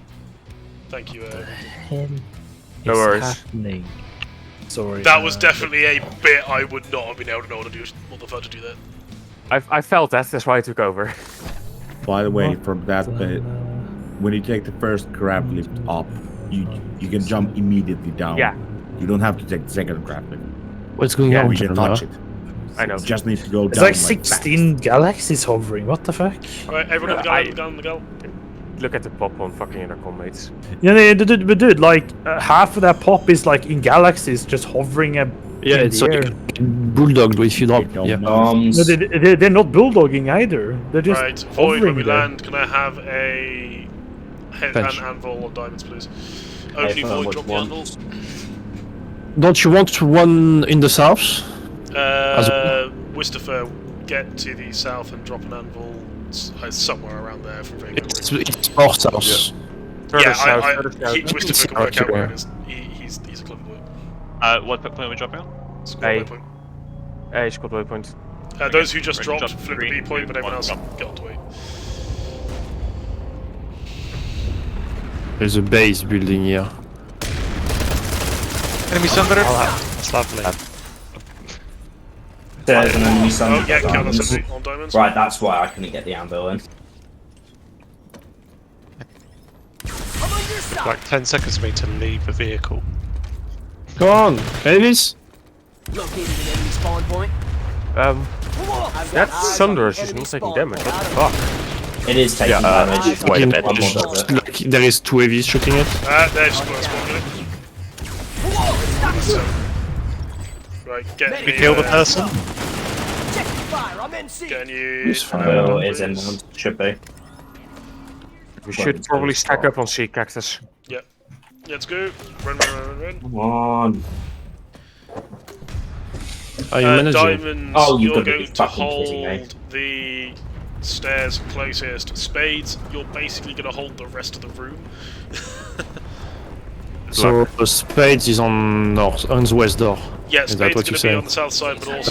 Thank you, No worries. Happening? Sorry. That was definitely a bit I would not have been able to know what the fuck to do that. I felt that, that's why I took over. By the way, from that bit, when you take the first grab lift up, you can jump immediately down. Yeah. You don't have to take the second grab lift. What's going on? We can touch it. I know. You just need to go It's down. like 16 galaxies hovering. What the fuck? Alright, everyone on the gal. Look at the pop on fucking Intercom, mates. Yeah, but dude, like half of that pop is like in galaxies, just hovering. Yeah, in it's the like air. bulldog if you drop. Yeah. No, they're not bulldogging either. They're just Right, Void, when we hovering there. land, can I have a Bench. an anvil of diamonds, please? Only Void, drop the anvil. Don't you want one in the south? Wistafer, get to the south and drop an anvil somewhere around there from very good. It's north south. Yeah, South, Wistafer can work out where yeah. it is. He's a clever boy. What point are we dropping on? Squad A. waypoint. A squad waypoint. Those who just Ready, dropped, drop flip the three, B point, but everyone else drop. get on to 8. There's a base building here. Enemy Sunderer? That's lovely. There's an enemy Oh, sun. yeah, count us on diamonds. Right, that's why I couldn't get the anvil in. Like 10 seconds for me to leave the vehicle. Come on, Elvis. Located an enemy spawn point. That Thunder is just not taking damage. What the fuck? It is taking damage. Wait a One minute. more does it. Like, there is 2 heavies shooting it. They're just spawning it. Right, get We kill the person. Check the fire. I'm NC. Getting you. It's fine. Anvil is in one. Should be. We should probably stack up on Sea Cactus. Yeah. Let's go. Run. Come on. Are you managing? Diamonds, Oh, you've you're got to be going to fucking kidding me. hold the stairs closest. Spades, you're basically going to hold the rest of the room. So the spades is on north, on the west door. Yeah, Is that Spades what going you're to be saying? on the south side, but also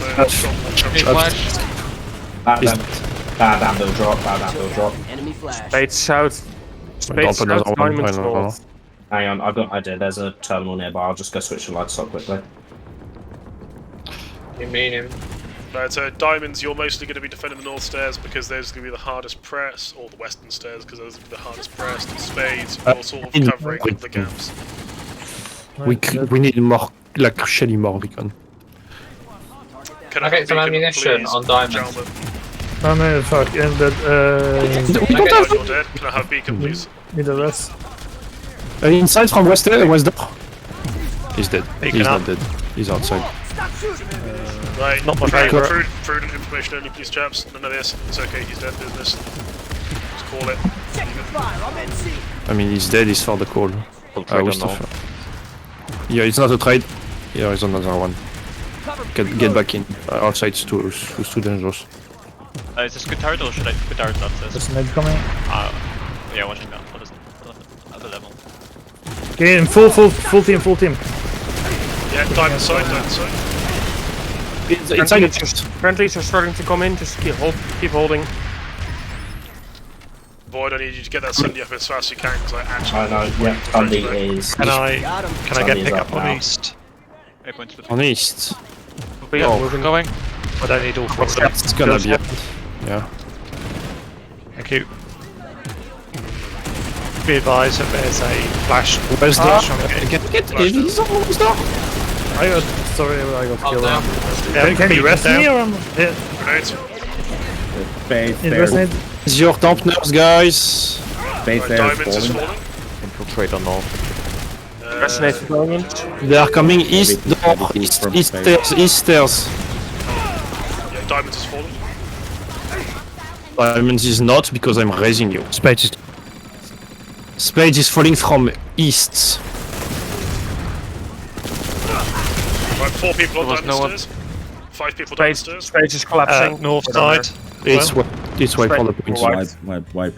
Bad anvil drop. Bad anvil drop. Enemy flash. Spade south. Spade Drop another south, one, diamonds another one. north. Hang on, I did. There's a terminal nearby. I'll just go switch the lights off quickly. You mean him? Right, so diamonds, you're mostly going to be defending the north stairs because those are going to be the hardest press, or the western stairs because those are the hardest pressed. Spades, you're sort of covering up the gaps. We need more, like Shelly more beacon. Can I Okay, have some beacon, ammunition please, on diamonds. gentlemen? Oh no, fuck. And that, We don't have You're dead. Can I have beacon, please? need the rest. inside from west door. He's dead. Beacon He's up. not dead. He's outside. Right, Not my okay, favourite. prudent information only, please, chaps. None of this. It's okay, he's dead business. Just call it. Check the fire. I'm NC. I mean, he's dead. He's for the call. We'll trade on Mustafa. Yeah, it's not a trade. Here is another one. Get back in. Outside is too dangerous. Is this good turret or should I put turret upstairs? There's an egg coming. Yeah, watching that. What is it? Other level. Okay, in full team. Yeah, diamond side. Friendlies are starting to come in. Just keep holding. Void, I need you to get that Sunday up as fast as you can because I actually. I know. Yeah, Sunday is. Can I get pick up on now. east? 8 points with On east. Oh, moving. Going. I don't need all 4 of them. It's gonna be. Yeah. Thank you. Be advised that there's a flash. Where's Flash the? on the gate. Get he's on west door. I got killed. down. Can you rest me or? Yeah. Grenades. Base In there. rest need? It's your dampeners, guys. Base Right, there diamonds is is falling. falling. Infiltrate on north. Resonate going in. They are coming east door. East stairs. Yeah, diamonds is falling. Diamonds is not because I'm raising you. Spades is Spade is falling from east. Right, 4 people on There was diamond no one. stairs. 5 people down the Spades stairs. is collapsing. North side. It's wait for the points. Wipe.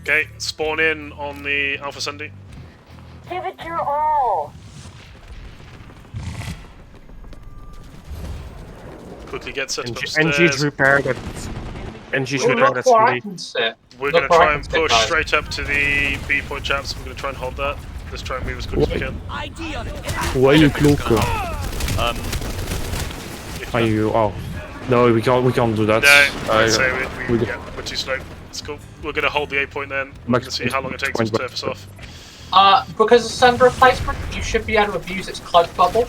Okay, spawn in on the Alpha Sunday. Give it your all. Quickly get set up NG's upstairs. repaired it. NG's Oh, repaired look it. where I can sit. We're Look going to where I try can and sit, push guys. straight up to the B point, chaps. We're going to try and hold that. Let's try and move as quick as we can. ID on it. Why you cloak? Are you? Oh, no, we can't do that. No, I'd say we're too slow. It's cool. We're going to hold the A point then. We're going to see how long it takes to surface off. Because it's sender replacement, you should be able to abuse its cloak bubble.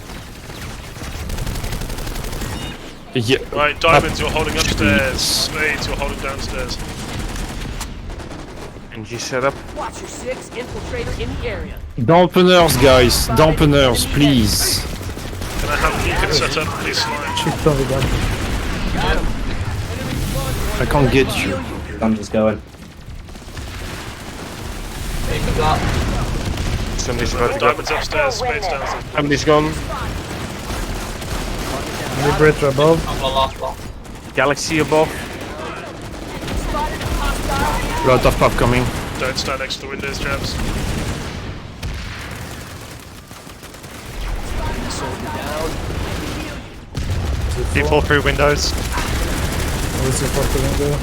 Yeah. Right, Diamonds, you're holding upstairs. Spades, you're holding downstairs. NG set up. Watch your 6, infiltrator in the area. Dampeners, guys. Dampeners, please. Can I have beacon set up, please? Shift on the gun. I can't get you. I'm just going. Somebody's about to go. Diamonds upstairs, Spades downstairs. Somebody's gone. Liberator above. I'm the last one. Galaxy above. Lot of pop coming. Don't stand next to the windows, chaps. People through windows. Let's report the window.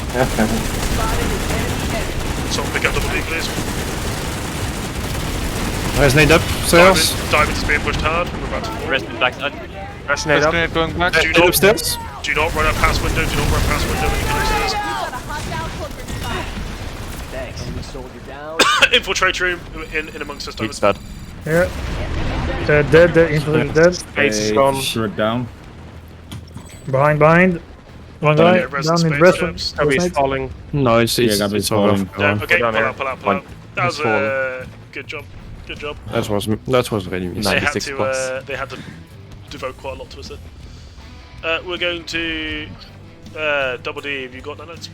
Someone pick up double D, please. Resonate up, stairs. Diamonds is being pushed hard. We're about to fall. Resonate backside. Resonate up. Resonate going back. Do not, Upstairs. do not run up past window. Do not run past window when you get upstairs. Thanks. Enemy soldier down. Infiltrator in amongst us, Diamonds. Dead. Yeah. Dead, infiltrator dead. Space is gone. Short down. Behind. One Don't guy get res down and in space, breastplate. chaps. Toby's falling. No, it's Yeah, Gabri's it's over. falling. Yeah, okay, down pull here. out. One. That was It's good job. Good job. That was really missed. They had 96 to plus. they had to devote quite a lot to us then. We're going to double D. Have you got notes?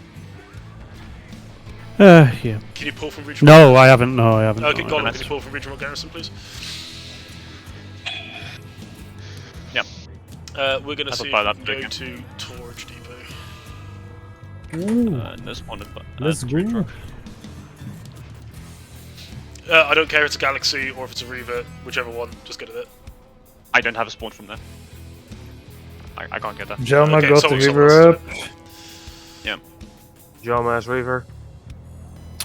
Yeah. Can you pull from regional? No, I haven't. No, I haven't. Okay, no, Gollum, I can you pull from regional garrison, please? Yeah. We're going to I see if thought we that can go to Torch Depot. No spawned, but Let's go. I don't care if it's a Galaxy or if it's a Reaver, whichever one, just get it there. I don't have a spawn from there. I can't get that. Jelma Okay, got someone- the someone river else up. do it. Yeah. Jama's Reaver.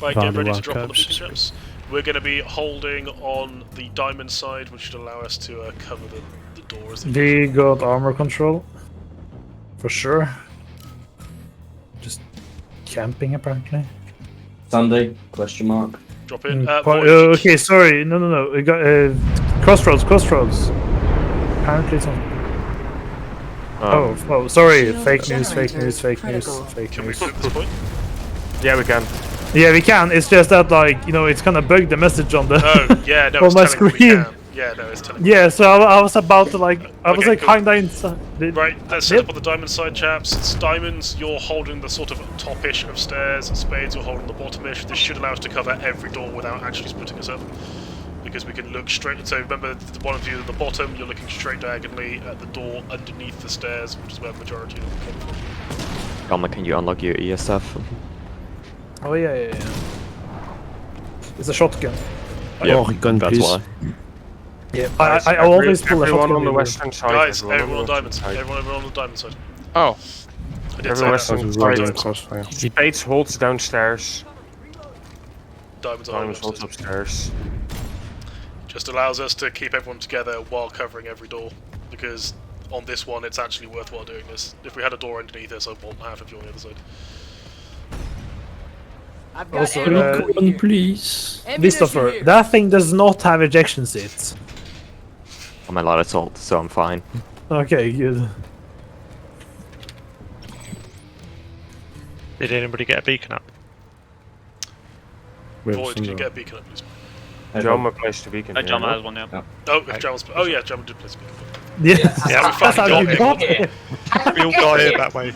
Right, get Found ready the to drop on the workups. beacon traps. We're going to be holding on the diamond side, which should allow us to cover the doors. We got armor control. For sure. Just camping apparently. Sunday? Question mark. Drop in. Okay, sorry. No. We got crossroads. Apparently it's on. Oh, sorry. Fake news. Can we flip this point? Yeah, we can. Yeah, we can. It's just that, like, it's kind of bugged the message on the Oh, yeah, no, on it's my telling me we screen. can. Yeah, no, it's telling Yeah, so I was about to I was Okay, like cool. kinda inside. Right, let's set up on the diamond side, chaps. It's diamonds, you're holding the sort of top-ish of stairs. Spades, you're holding the bottom-ish. This should allow us to cover every door without actually splitting us up. Because we can look straight... So remember, the one of you at the bottom, you're looking straight diagonally at the door underneath the stairs, which is where the majority of them come from. Gamma, can you unlock your ESF? Oh yeah. It's a shotgun. Oh, gun, That's please. why. Yeah, I always pull a Everyone shotgun. on the with western side. Guys, everyone everyone on the diamonds. western side. Everyone on the diamond side. Oh. I did Everyone say western that. side. Crossfire. Spades holds downstairs. Diamonds are Diamonds holding holds upstairs. upstairs. Just allows us to keep everyone together while covering every door. Because on this one, it's actually worthwhile doing this. If we had a door underneath us, I wouldn't have if you're on the other side. I've got Also, ammo for you. Please. Christopher, that thing does not have ejection seats. I'm a lot of salt, so I'm fine. Okay, good. Did anybody get a beacon up? Void, can you get a beacon up, please? Jama placed the beacon. Jama has one now. Oh, if Jamal's... Oh yeah, Jamal did place a beacon. Yes, Yeah, we that's how fucking you got got it. We all got here that way.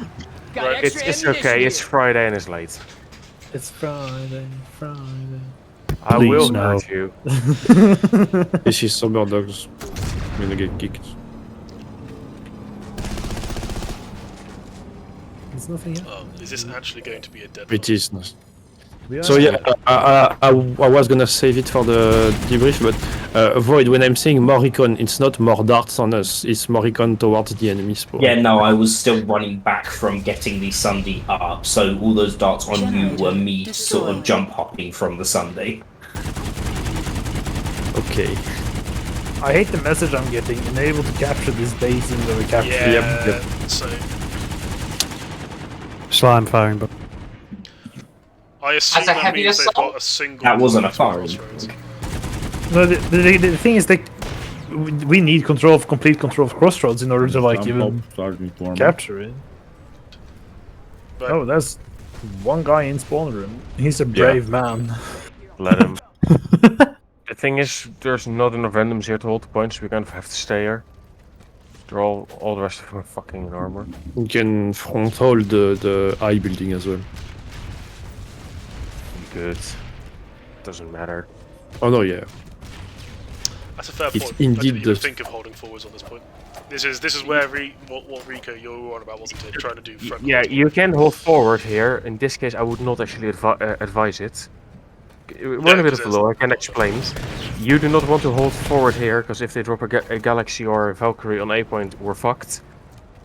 Got Right, It's extra ammunition okay. It's here. Friday and it's late. It's Friday. I Please, will no. hurt you. This is Soberdogs. I'm gonna get kicked. There's nothing here. Oh, is this actually going to be a dead It is nice. So yeah, I was gonna save it for the debrief, but Void, when I'm saying more recon, it's not more darts on us, it's more recon towards the enemy spawn. Yeah, no, I was still running back from getting the Sunday up, so all those darts on you were me sort of jump hopping from the Sunday. Okay. I hate the message I'm getting. Unable to capture this base even though we captured it. Yeah, so Slime firing, but I assume As a that heavy means they've assault? got a single. That wasn't a point to fire. crossroads. No, the thing is, we need complete control of Crossroads in order to like even capture it. But Oh, that's one guy in spawn room. He's a brave man. Let him. The thing is, there's not enough randoms here to hold the points, so we kind of have to stay here. They're all the rest of them are fucking in armor. You can front hold the I building as well. Good. Doesn't matter. Oh no, yeah. that's a fair It's point. I indeed didn't even the- think of holding forwards on this point. This is where what Rico you were on about, wasn't it? Trying to do front. Yeah, you can hold forward here. In this case, I would not actually advise it. We're in a bit of a low, I can explain. You do not want to hold forward here, because if they drop a Galaxy or a Valkyrie on A point, we're fucked.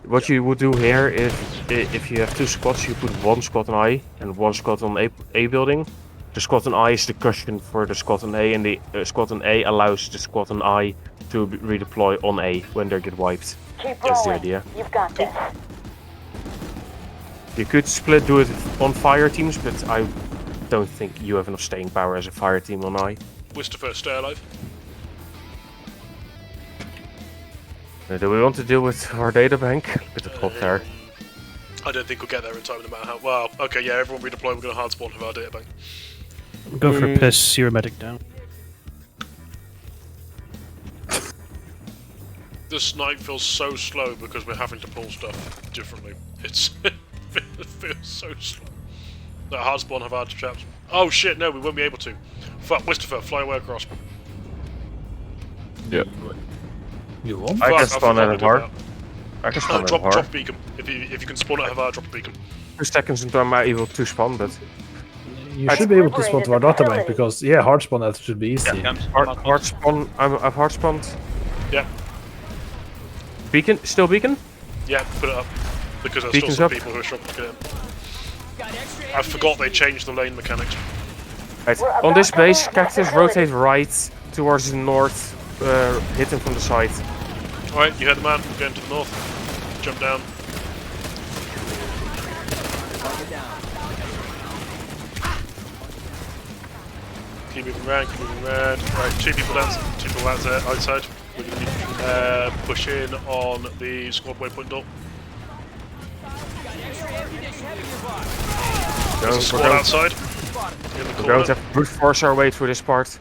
What you would do here, if you have two squads, you put one squad on I and one squad on A building. The squad on I is the cushion for the squad on A, and the squad on A allows the squad on I to redeploy on A when they get wiped. Keep That's the rolling. idea. You've got this. You could do it on fire teams, but I don't think you have enough staying power as a fire team on I. Wistafer, stay alive. Do we want to deal with our data bank? Bit of pop there. I don't think we'll get there in time, no matter how. Well, okay, yeah, everyone redeploy. We're going to hard spawn with our data bank. go for a piss, you're a medic down. This night feels so slow because we're having to pull stuff differently. It feels so slow. That hard spawn have hard chaps. Oh shit, no, we won't be able to. Fuck, Wistafer, fly away across. Yep. You won't? I can Fuck, spawn forgot at we did hard. that. I can spawn at Drop hard. beacon. If you can spawn at Havar, drop a beacon. 2 seconds until I'm able to spawn, but You should be able to spawn to our data bank because hard spawn that should be easy. hard spawn. I've hard spawned. Yeah. Beacon, still beacon. Yeah, put it up. Because there's Beacon's still up. some people who are struggling to get in. I forgot they changed the lane mechanics. Right. On this base, Cactus rotate right towards the north, hit him from the side. Alright, you heard the man, going to the north. Jump down. Keep moving around, keep moving around. Right, two people outside. We're going to be pushing on the squad waypoint door. There's a squad outside. In the We're going corner. to have to brute force our way through this part.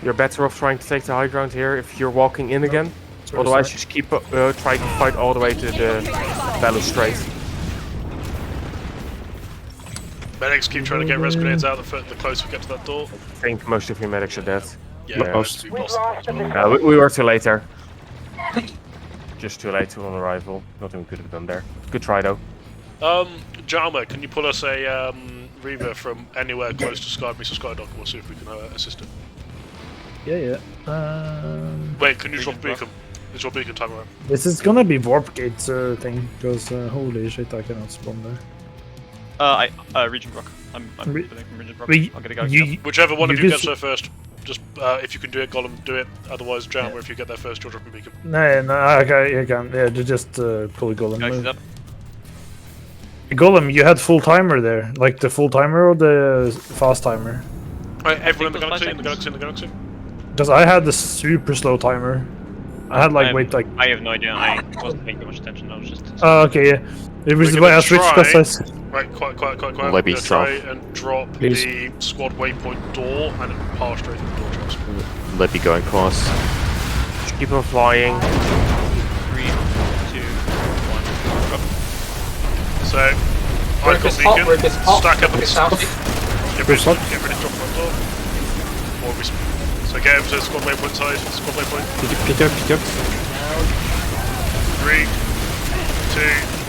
You're better off trying to take the high ground here if you're walking in again. Otherwise, just keep trying to fight all the way to the balustrade. Medics keep trying to get res grenades out the closer we get to that door. I think most of your medics are dead. Yeah, we've lost the we were too late there. Just too late on arrival. Nothing we could have done there. Good try though. Jama, can you pull us a Reaver from anywhere close to Sky Mesa Skydog? We'll see if we can assist him. Yeah. Wait, can you drop beacon? Is your beacon time around? This is gonna be warp gates thing because holy shit, I cannot spawn there. Region Rock. I'm Re- from Region Rock. Re- I'll get a go. you- Whichever one of you you just- gets there first. Just if you can do it, Gollum, do it. Otherwise, Jama, if you get there first, you're dropping beacon. No, okay, you can. Yeah, just pull a golem. Galaxy's up. Golem, you had full timer there, like the full timer or the fast timer? Alright, everyone in the it was 5 galaxy, in the galaxy. Because I had the super slow timer. I had like I have no idea. I wasn't paying too much attention. I was just. Oh, okay, yeah. It was We're the way gonna I switched try- because I. Right, quiet. Let We're me going to try south. and drop Please. the squad waypoint door and then power straight through the door to us. Let me go across. Just keep on flying. 3, 2, 1, go. So, I've got beacon. Stack up on the south. Get ready to drop front door. Or we so get him to squad waypoint side. Squad waypoint. Pick up. 3, 2,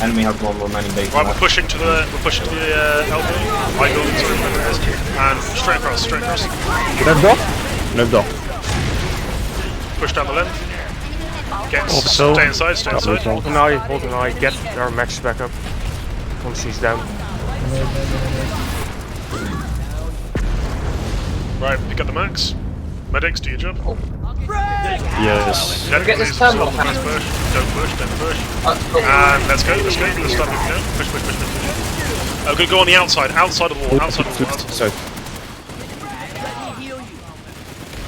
Enemy has one remaining beacon. Right, we're pushing to the LB. I building, sorry, whatever it is. And straight across. Left door? Left door. Push down the length. Stay inside. Hold an eye, get our max back up. Once he's down. Right, pick up the max. Medics, do your job. Yes. Get this terminal. Don't push. And let's go. Let's start moving down. Push. I'm gonna go on the outside of the wall. Outside.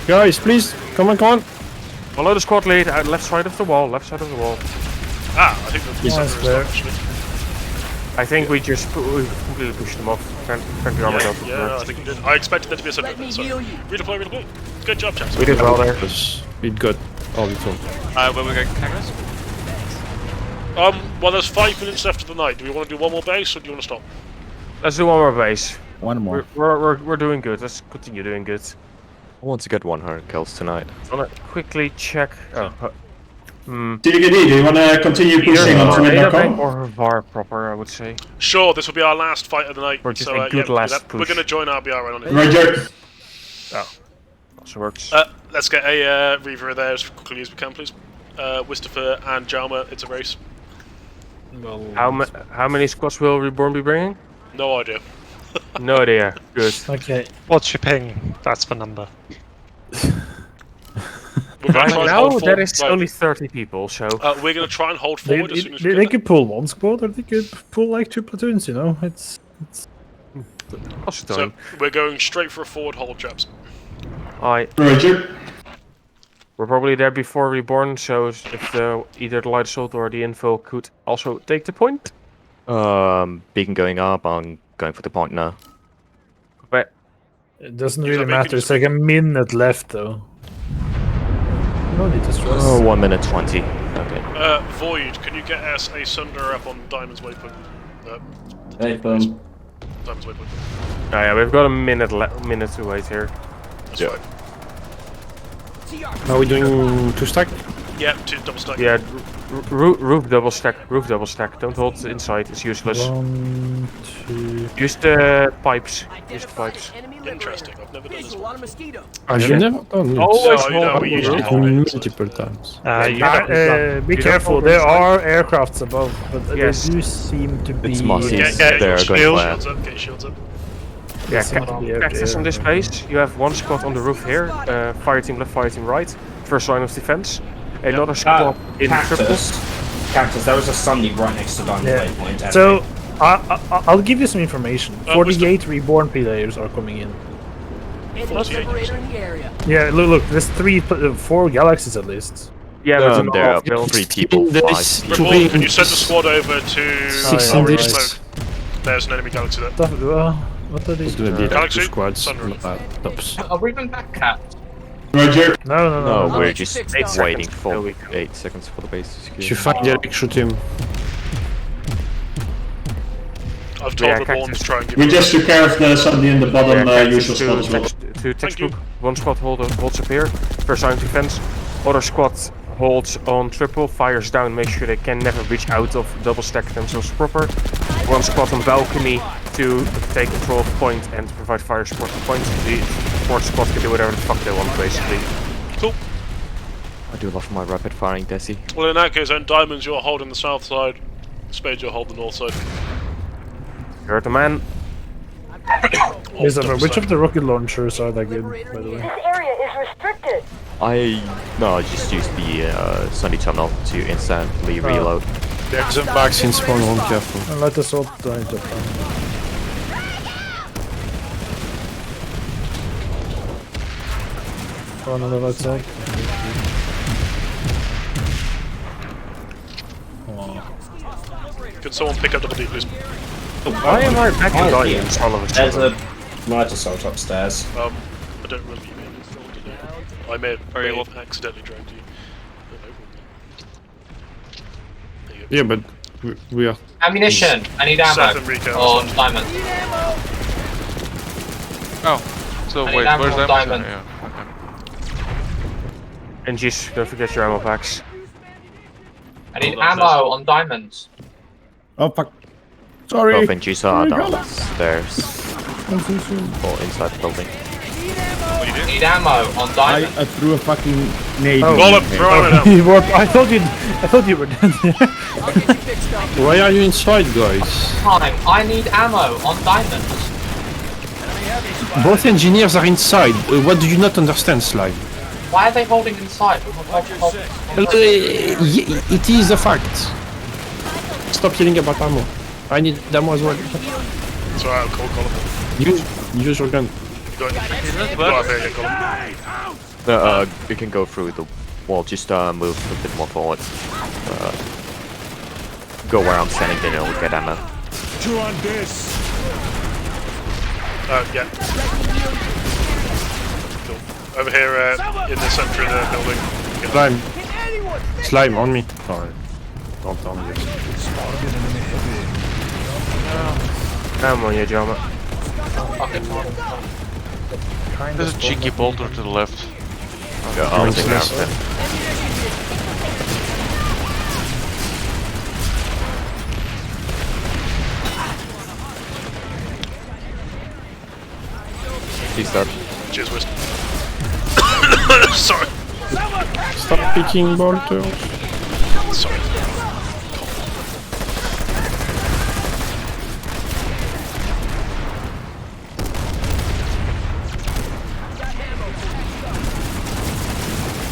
Guys, please, come on. Follow the squad lead, left side of the wall. I think the center is done, actually. I think we completely pushed them off. Friendly armor don't. Yeah, I think you did. I expected there to be a center there, so. Redeploy. Good job, chaps. We did well there. We got all the time. Where we going, Cactus? Well, there's 5 minutes left of the night. Do we want to do one more base, or do you want to stop? Let's do one more base. One more. We're doing good. Let's continue doing good. I want to get 100 kills tonight. I want to quickly check. DGD, do you want to continue pushing on Soberdogs? Or VAR proper, I would say. Sure, this will be our last fight of the night. Or just a good last push. We're going to join RBR right on it. Roger. Oh. Also works. Let's get a Reaver there as quickly as we can, please. Wistafer and Jalma, it's a race. Well, how many squads will Reborn be bringing? No idea. No idea. Good. Okay. What's your ping? That's the number. Right now, there is only 30 people, so... we're going to try and hold forward as soon as we They could pull one squad, or they could pull like 2 platoons, you know? It's... So, we're going straight for a forward hold, chaps. Roger. We're probably there before Reborn, so if either the light assault or the info could also take the point. Beacon going up, I'm going for the point now. But it doesn't really matter, it's like a minute left though. No need to stress. Oh, 1 minute 20. Okay. Void, can you get us a Sunder up on Diamond's waypoint? Diamond's waypoint. Oh yeah, we've got a minute to wait here. That's fine. Are we doing 2 stack? Yeah, 2 double stack. Yeah, roof double stack. Don't hold inside, it's useless. 1, 2... Use the pipes. Interesting, I've never done this one. I've never done it. Always we usually hold it. Multiple times. Be careful, there are aircrafts above, but they do seem to be... It's massive. Get They're your going shields up, get your shields up. Yeah, Cactus on this base. You have 1 squad on the roof here. Fire team left, fire team right. First line of defense. Another squad in Cactus, there was a Sunday right next to Diamond Waypoint. So, I'll give you some information. 48 Reborn players are coming in. 48. Yeah, look, there's 4 galaxies at least. Yeah, there are 3 people. Reborn, can you send the squad over to... 600. There's an enemy galaxy there. What are these? It's gonna be Galaxy? 2 squads. Sunrise. Tops. Are we even back cat? Roger. No. We're just waiting for 8 seconds for the base to secure. If you find Derek, shoot him. I've told Reborn to try and give We just took care of the Sunday in the bottom usual spot as well. To textbook. 1 squad holds up here. First line of defense. Other squad holds on triple, fires down, make sure they can never reach out of double stack themselves proper. 1 squad on balcony to take control of point and provide fire support on point. The 4th squad can do whatever the fuck they want, basically. Cool. I do love my rapid firing Desi. Well, in that case, then Diamonds, you're holding the south side. Spade, you're holding the north side. You're the man. Which of the rocket launchers are that good, by the way? This area is restricted. I just used the Sunny tunnel to instantly reload. There's some bugs in spawn room, careful. And let us all die Japan. One on the right side. Can someone pick up double D, please? Why am I back in guidance all of a There's sudden? a light assault upstairs. I don't remember you being involved in it. I may have accidentally dragged you. Yeah, but we are... Ammunition! I need ammo. Seth and Rico. On Diamond. Oh, so I need wait, ammo where's on that? Diamond. Yeah, And just don't forget your ammo packs. I need ammo on Diamonds. Oh fuck! Sorry. Both NGs are Sorry, downstairs or inside the building. Need ammo on diamond. I threw a fucking nade. Gollum, throw it at him. I thought you were dead. Why are you inside, guys? I need ammo on diamonds. Both engineers are inside. What do you not understand, Slime? Why are they holding inside? It is a fact. Stop yelling about ammo. I need ammo as well. It's alright, I'll call Gollum. Use your gun. Go up here, get Gollum. You can go through the wall. Just move a bit more forward. Go where I'm standing, then you'll get ammo. Two on this. Yeah. Cool. Over here in the center of the building. Slime. Slime on me. Sorry. Don't tell me this. Ammo on you, Jama. There's a cheeky bolter to the left. Yeah, I'll take care of him. He's dead. Cheers, Wisp. Sorry. Stop picking bolters. Sorry.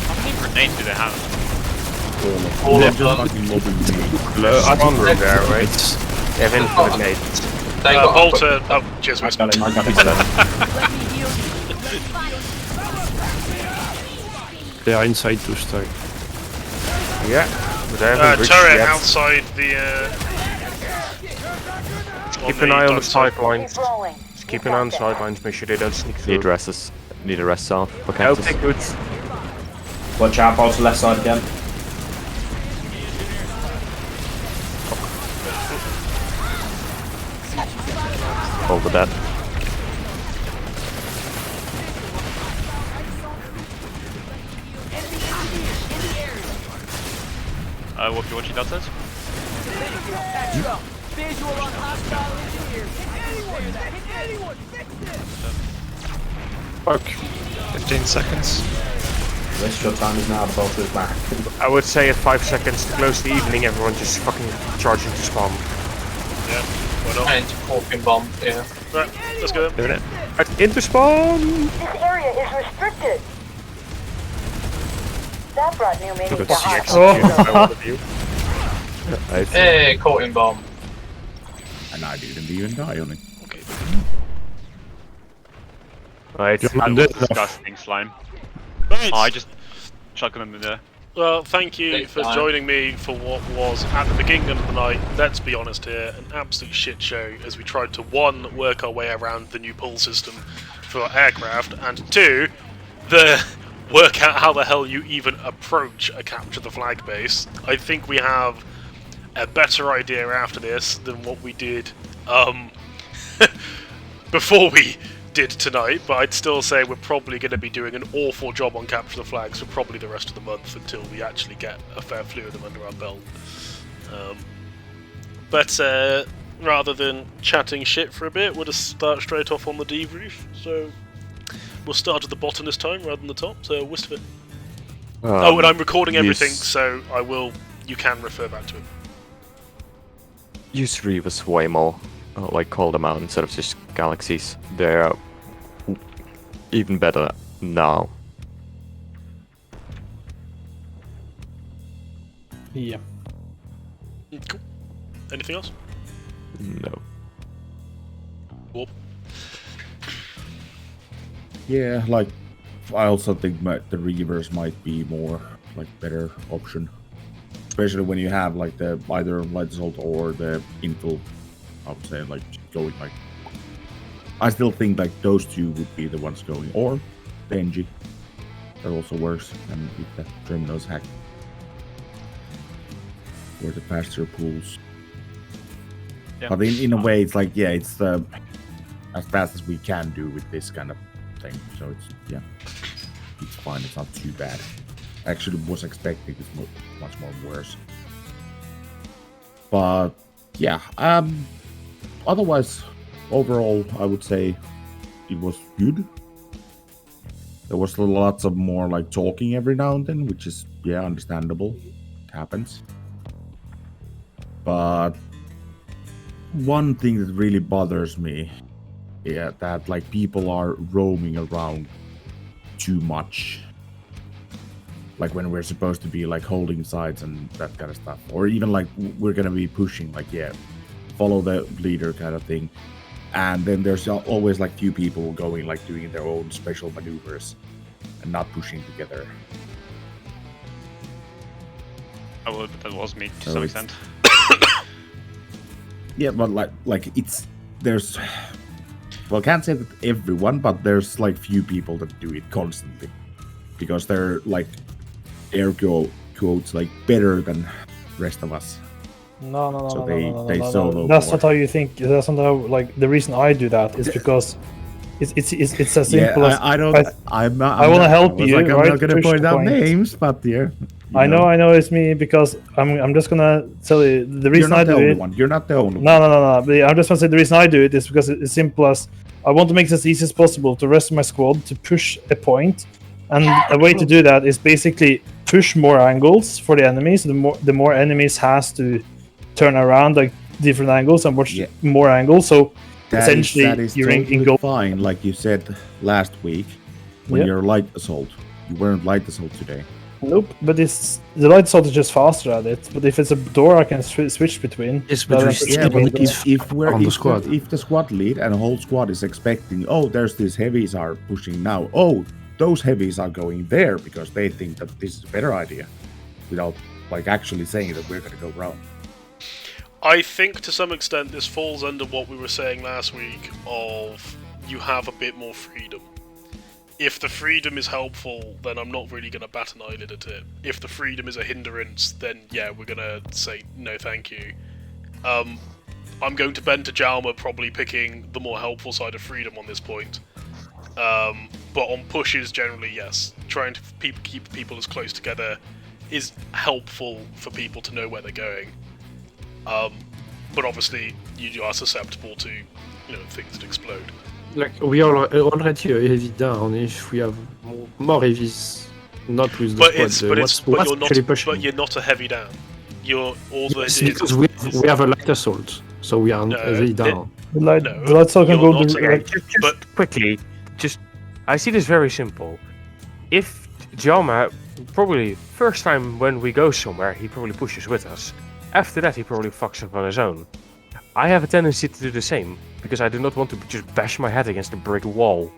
How many grenades do they have? All of them. I'm under there, right? They have infinite grenades. Bolter. Oh, cheers, Wisp. I got him. They are inside to stay. Yeah. But I haven't reached turret yet. outside the. Keep an eye on the sidelines. Just keep an eye on the sidelines. Make sure they don't sneak through. Need rests. Need a rest off. Okay. Okay, good. Watch out, bolter left side again. Hold the dead. What you watching downstairs? Visual on hostile engineers. Anyone, fix this. Fuck. 15 seconds. Waste your time is now, the bolter is back. I would say at 5 seconds to close the evening, everyone just fucking charging to spawn. Yeah, why not? And corking bomb, yeah. Right, let's go. Doing it. Right, into spawn! This area is restricted. That brought new meaning to heart. Hey, corking bomb. And I didn't even die on it. Okay. Right, That was disgusting, Slime. Right. Oh, I just shotgun him in there. Well, thank you for joining me for what was, at the beginning of the night, let's be honest here, an absolute shit show as we tried to, 1, work our way around the new pull system for our aircraft, and 2, work out how the hell you even approach a capture the flag base. I think we have a better idea after this than what we did before we did tonight, but I'd still say we're probably going to be doing an awful job on capture the flags for probably the rest of the month until we actually get a fair few of them under our belt. But rather than chatting shit for a bit, we'll just start straight off on the debrief. So we'll start at the bottom this time rather than the top. So Wisp. Oh, and I'm recording everything, so I will. You can refer back to it. Use Reavers way more. Like call them out instead of just galaxies. They're even better now. Yeah. Cool. Anything else? No. Cool. Yeah, like I also think the Reavers might be more like better option, especially when you have like the either light assault or the infill. I would say like going like. I still think like those two would be the ones going, or the NG. That also works, and if the terminals hack. Or the faster pools. Yeah. But in a way, it's like, yeah, it's as fast as we can do with this kind of thing. So it's, yeah, it's fine. It's not too bad. I actually was expecting it's much more worse. But Yeah. Otherwise, overall, I would say it was good. There was lots of more like talking every now and then, which is understandable. It happens. But one thing that really bothers me, that like people are roaming around too much. Like when we're supposed to be like holding sides and that kind of stuff, or even like we're gonna be pushing, like follow the leader kind of thing. And then there's always like few people going like doing their own special maneuvers and not pushing together. That was me to some extent. Yeah, but like there's, well, I can't say that everyone, but there's like few people that do it constantly because they're like air quotes like better than rest of us. No. So they solo. That's not how you think. That's not how, like, the reason I do that is because it's as simple as I don't. I want to help you. Like, I'm right? not gonna point out names, but I know it's me because I'm just gonna tell you the reason I do it. You're not the only one. No. I'm just gonna say the reason I do it is because it's simple as I want to make it as easy as possible to rest my squad to push a point, and a way to do that is basically push more angles for the enemies. The more enemies has to turn around like different angles and watch more angles. So essentially, you're in goal. Fine, like you said last week when you're light assault. You weren't light assault today. Nope, but the light assault is just faster at it. But if it's a door, I can switch between. Yes, but if the squad lead and the whole squad is expecting, there's these heavies are pushing now. Those heavies are going there because they think that this is a better idea, without like actually saying that we're going to go round. I think to some extent this falls under what we were saying last week of you have a bit more freedom. If the freedom is helpful, then I'm not really going to bat an eyelid at it. If the freedom is a hindrance, then we're going to say no thank you. I'm going to bend to Jalma probably picking the more helpful side of freedom on this point. But on pushes, generally, yes. Trying to keep people as close together is helpful for people to know where they're going. But obviously, you are susceptible to, things that explode. Like, we are already a heavy down. If we have more heavies, not with the squad, but you're not a heavy down. You're all because we have a light assault, so we are heavy down. The light assault can go quickly. I see this very simple. If Jalma, probably first time when we go somewhere, he probably pushes with us. After that, he probably fucks up on his own. I have a tendency to do the same, because I do not want to just bash my head against a brick wall.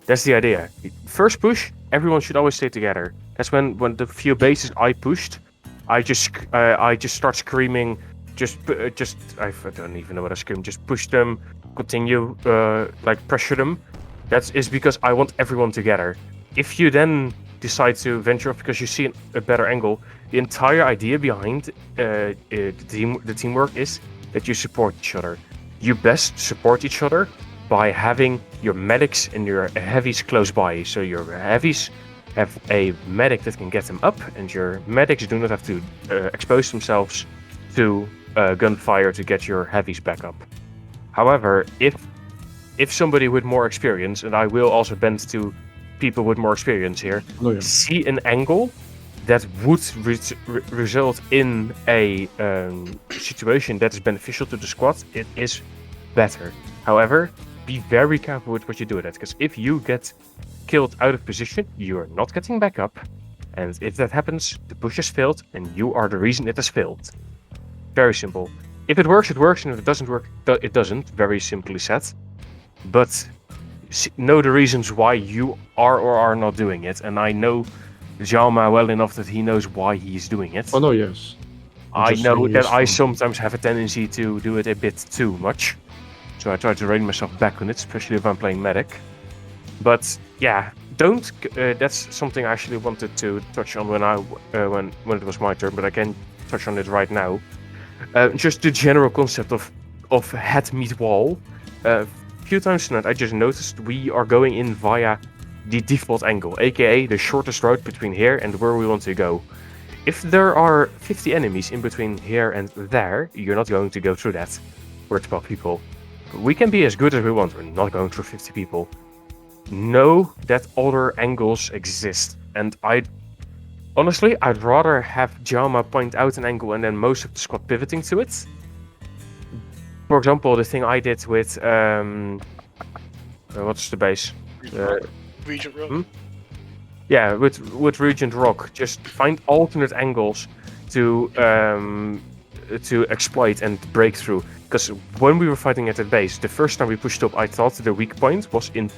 That's the idea. First push, everyone should always stay together. That's when the few bases I pushed, I just start screaming, I don't even know what I scream, just push them, continue, pressure them. That is because I want everyone together. If you then decide to venture off because you see a better angle, the entire idea behind the teamwork is that you support each other. You best support each other by having your medics and your heavies close by. So your heavies have a medic that can get them up, and your medics do not have to expose themselves to gunfire to get your heavies back up. However, if somebody with more experience, and I will also bend to people with more experience here, see an angle that would result in a situation that is beneficial to the squad, it is better. However, be very careful with what you do with that, because if you get killed out of position, you are not getting back up, and if that happens, the push has failed, and you are the reason it has failed. Very simple. If it works, it works, and if it doesn't work, it doesn't. Very simply said. But know the reasons why you are or are not doing it, and I know Jalma well enough that he knows why he's doing it. Oh no, yes. I know that I sometimes have a tendency to do it a bit too much, so I try to rein myself back on it, especially if I'm playing medic. But yeah, don't. That's something I actually wanted to touch on when it was my turn, but I can touch on it right now. Just the general concept of head meet wall. Few times tonight I just noticed we are going in via the default angle, aka the shortest route between here and where we want to go. if there are 50 enemies in between here and there, you're not going to go through that. We're 12 people. We can be as good as we want. We're not going through 50 people. Know that other angles exist. And honestly, I'd rather have Jama point out an angle and then most of the squad pivoting to it. For example, the thing I did with what's the base? Regent Rock. Yeah, with Regent Rock, just find alternate angles to exploit and break through. Because when we were fighting at the base, the first time we pushed up, I thought the weak point was in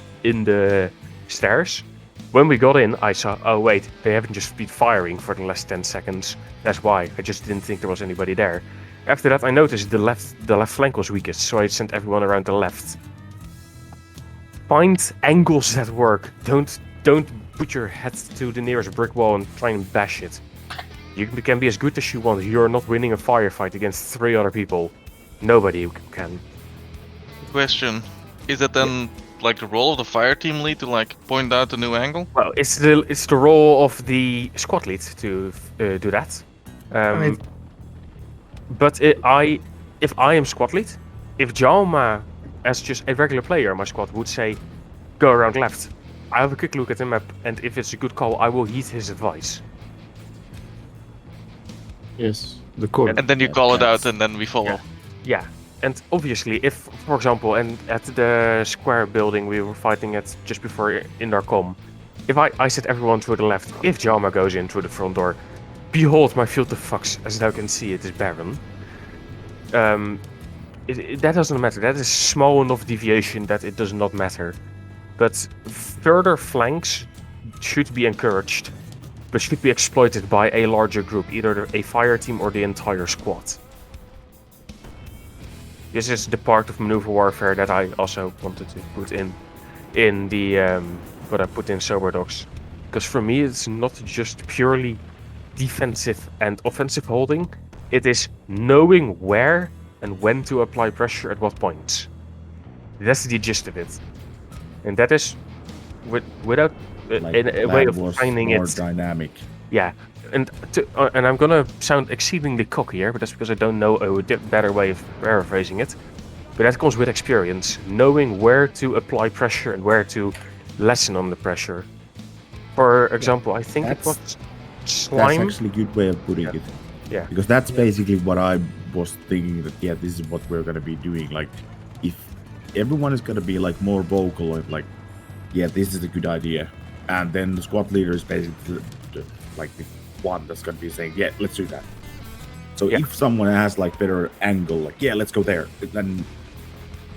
the stairs. When we got in, I saw, oh wait, they haven't just been firing for the last 10 seconds. That's why. I just didn't think there was anybody there. After that, I noticed the left flank was weakest, so I sent everyone around the left. Find angles that work. Don't put your head to the nearest brick wall and try and bash it. You can be as good as you want. You're not winning a firefight against 3 other people. Nobody can. Question: is it then like the role of the fire team lead to like point out a new angle? Well, it's the role of the squad lead to do that. But if I am squad lead, if Jalma, as just a regular player, my squad would say, go around left. I have a quick look at the map, and if it's a good call, I will heed his advice. Yes, the core. And then you call it out, and then we follow. Yeah, and obviously, if, for example, and at the square building we were fighting at just before Indarcom, if I set everyone to the left, if Jalma goes in through the front door, behold, my field of fucks, as thou can see, it is barren. That doesn't matter. That is small enough deviation that it does not matter. But further flanks should be encouraged, but should be exploited by a larger group, either a fire team or the entire squad. This is the part of maneuver warfare that I also wanted to put in the what I put in Soberdogs, because for me it's not just purely defensive and offensive holding. It is knowing where and when to apply pressure at what points. That's the gist of it, and that is without a way of finding it dynamic. Yeah. And I'm gonna sound exceedingly cocky here, but that's because I don't know a better way of paraphrasing it. But that comes with experience, knowing where to apply pressure and where to lessen on the pressure. For example, I think it was Slime. That's actually a good way of putting it. Yeah. Because that's basically what I was thinking, that yeah, this is what we're gonna be doing. Like, if everyone is gonna be like more vocal and like, yeah, this is a good idea, and then the squad leader is basically like the one that's going to be saying, yeah, let's do that. So if someone has like better angle, like, yeah, let's go there, then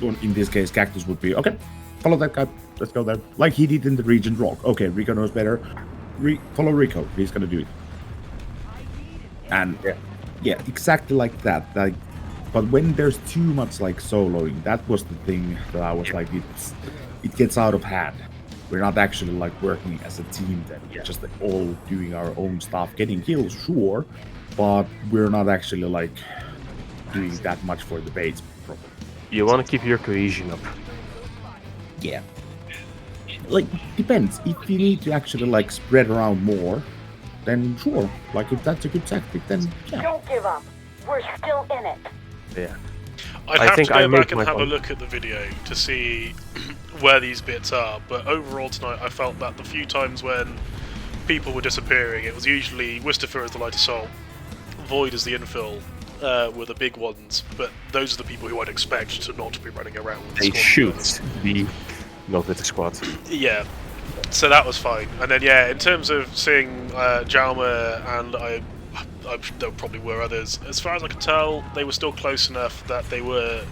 in this case Cactus would be, okay, follow that guy, let's go there, like he did in the Regent Rock. Okay, Rico knows better, follow Rico, he's going to do it. And yeah, exactly like that. Like, but when there's too much like soloing, that was the thing that I was like, it gets out of hand. We're not actually like working as a team then. We're just like, all doing our own stuff, getting kills, sure, but we're not actually like doing that much for the base. Probably. You want to keep your cohesion up. Yeah. Like, depends. If you need to actually like spread around more, then sure. Like, if that's a good tactic, then yeah. Don't give up. We're still in it. Yeah. I'd have to go back and have a look at the video to see where these bits are, but overall tonight I felt that the few times when people were disappearing, it was usually Wistafer as the light assault, Void as the infill were the big ones, but those are the people who I'd expect to not be running around with the squad. They should be not with the squad. Yeah, so that was fine. And then yeah, in terms of seeing Jalma, and there probably were others, as far as I could tell, they were still close enough that they were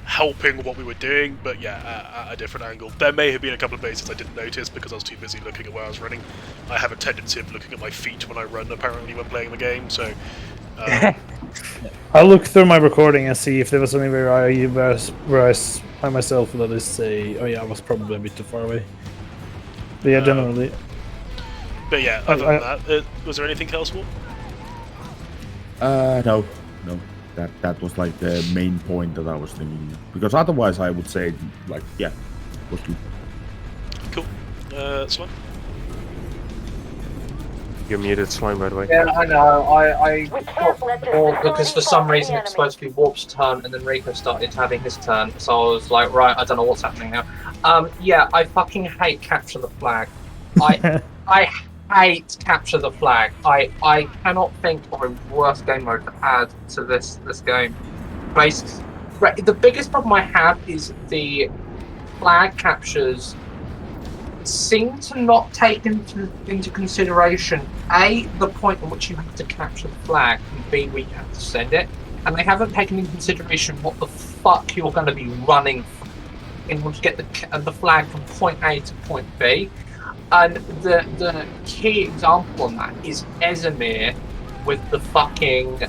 helping what we were doing, but yeah, at a different angle. There may have been a couple of bases I didn't notice because I was too busy looking at where I was running. I have a tendency of looking at my feet when I run, apparently, when playing the game, so... I'll look through my recording and see if there was anywhere where I find myself that is say, oh yeah, I was probably a bit too far away. But yeah, generally... But yeah, other than that, was there anything else, Walt? No. That was like the main point that I was thinking. Because otherwise I would say, like, yeah, was good. Cool. Slime? You're muted, Slime, by the way. Yeah, I know. I got bored because for some reason it's supposed to be Warp's turn, and then Rico started having his turn. So I was like, right, I don't know what's happening now. Yeah, I fucking hate capture the flag. I hate capture the flag. I cannot think of a worse game mode to add to this game. The biggest problem I have is the flag captures seem to not take into consideration A, the point at which you have to capture the flag, and B, where you have to send it. And they haven't taken into consideration what the fuck you're going to be running in order to get the flag from point A to point B. And the key example on that is Ezemir with the fucking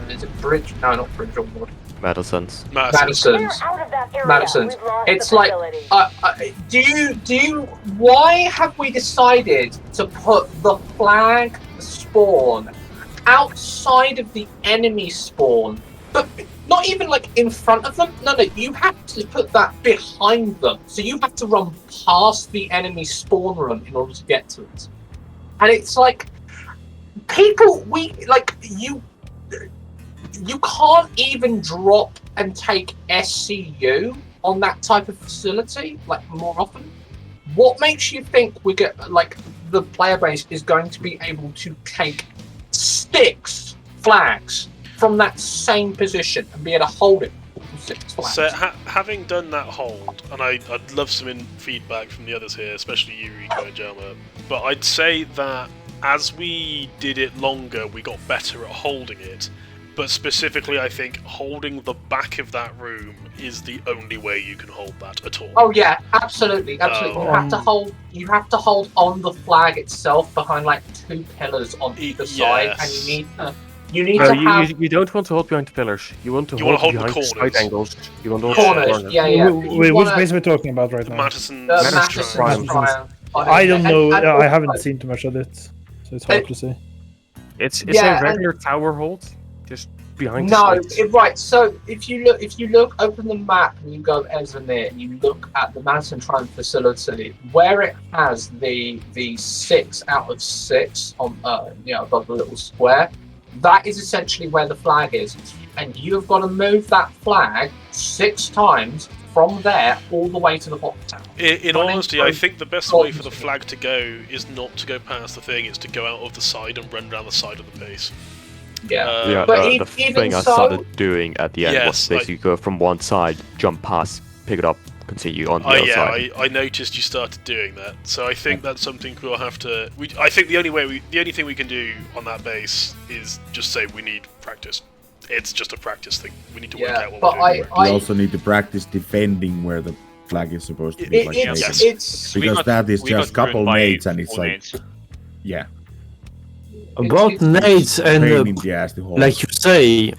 is it Bridge? No, not Bridge Award. Madison's. Madison's. It's like, why have we decided to put the flag spawn outside of the enemy spawn? But not even like in front of them. No, you have to put that behind them. So you have to run past the enemy spawn room in order to get to it. And it's like, you can't even drop and take SCU on that type of facility, like, more often. What makes you think we get, like, the player base is going to be able to take 6 flags from that same position and be able to hold it for 6 flags? So, having done that hold, and I'd love some feedback from the others here, especially you, Rico and Jelma, but I'd say that as we did it longer, we got better at holding it. But specifically, I think holding the back of that room is the only way you can hold that at all. Oh yeah, absolutely. You have to hold on the flag itself behind like 2 pillars on either side, and you need to have. You don't want to hold behind the pillars. You want to hold behind the side angles. You want to hold the corners. Wait, which base are we talking about right now? Madison's triangle. I don't know. I haven't seen too much of it, so it's hard to say. It's a regular tower hold. Just behind right. So if you look, open the map and you go Ezemir and you look at the Madison Triumph facility, where it has the 6 out of 6 on above the little square, that is essentially where the flag is, and you have got to move that flag 6 times from there all the way to the bottom tower. In honesty, I think the best way for the flag to go is not to go past the thing; it's to go out of the side and run down the side of the base. Yeah, but the thing I started doing at the end was basically go from one side, jump past, pick it up, continue on the other side. I noticed you started doing that, so I think that's something we'll have to. I think the only thing we can do on that base is just say we need practice. It's just a practice thing. We need to work out what we're doing. We also need to practice defending where the flag is supposed to be. Because that is just a couple nades, and it's like, yeah. About nades and like you say,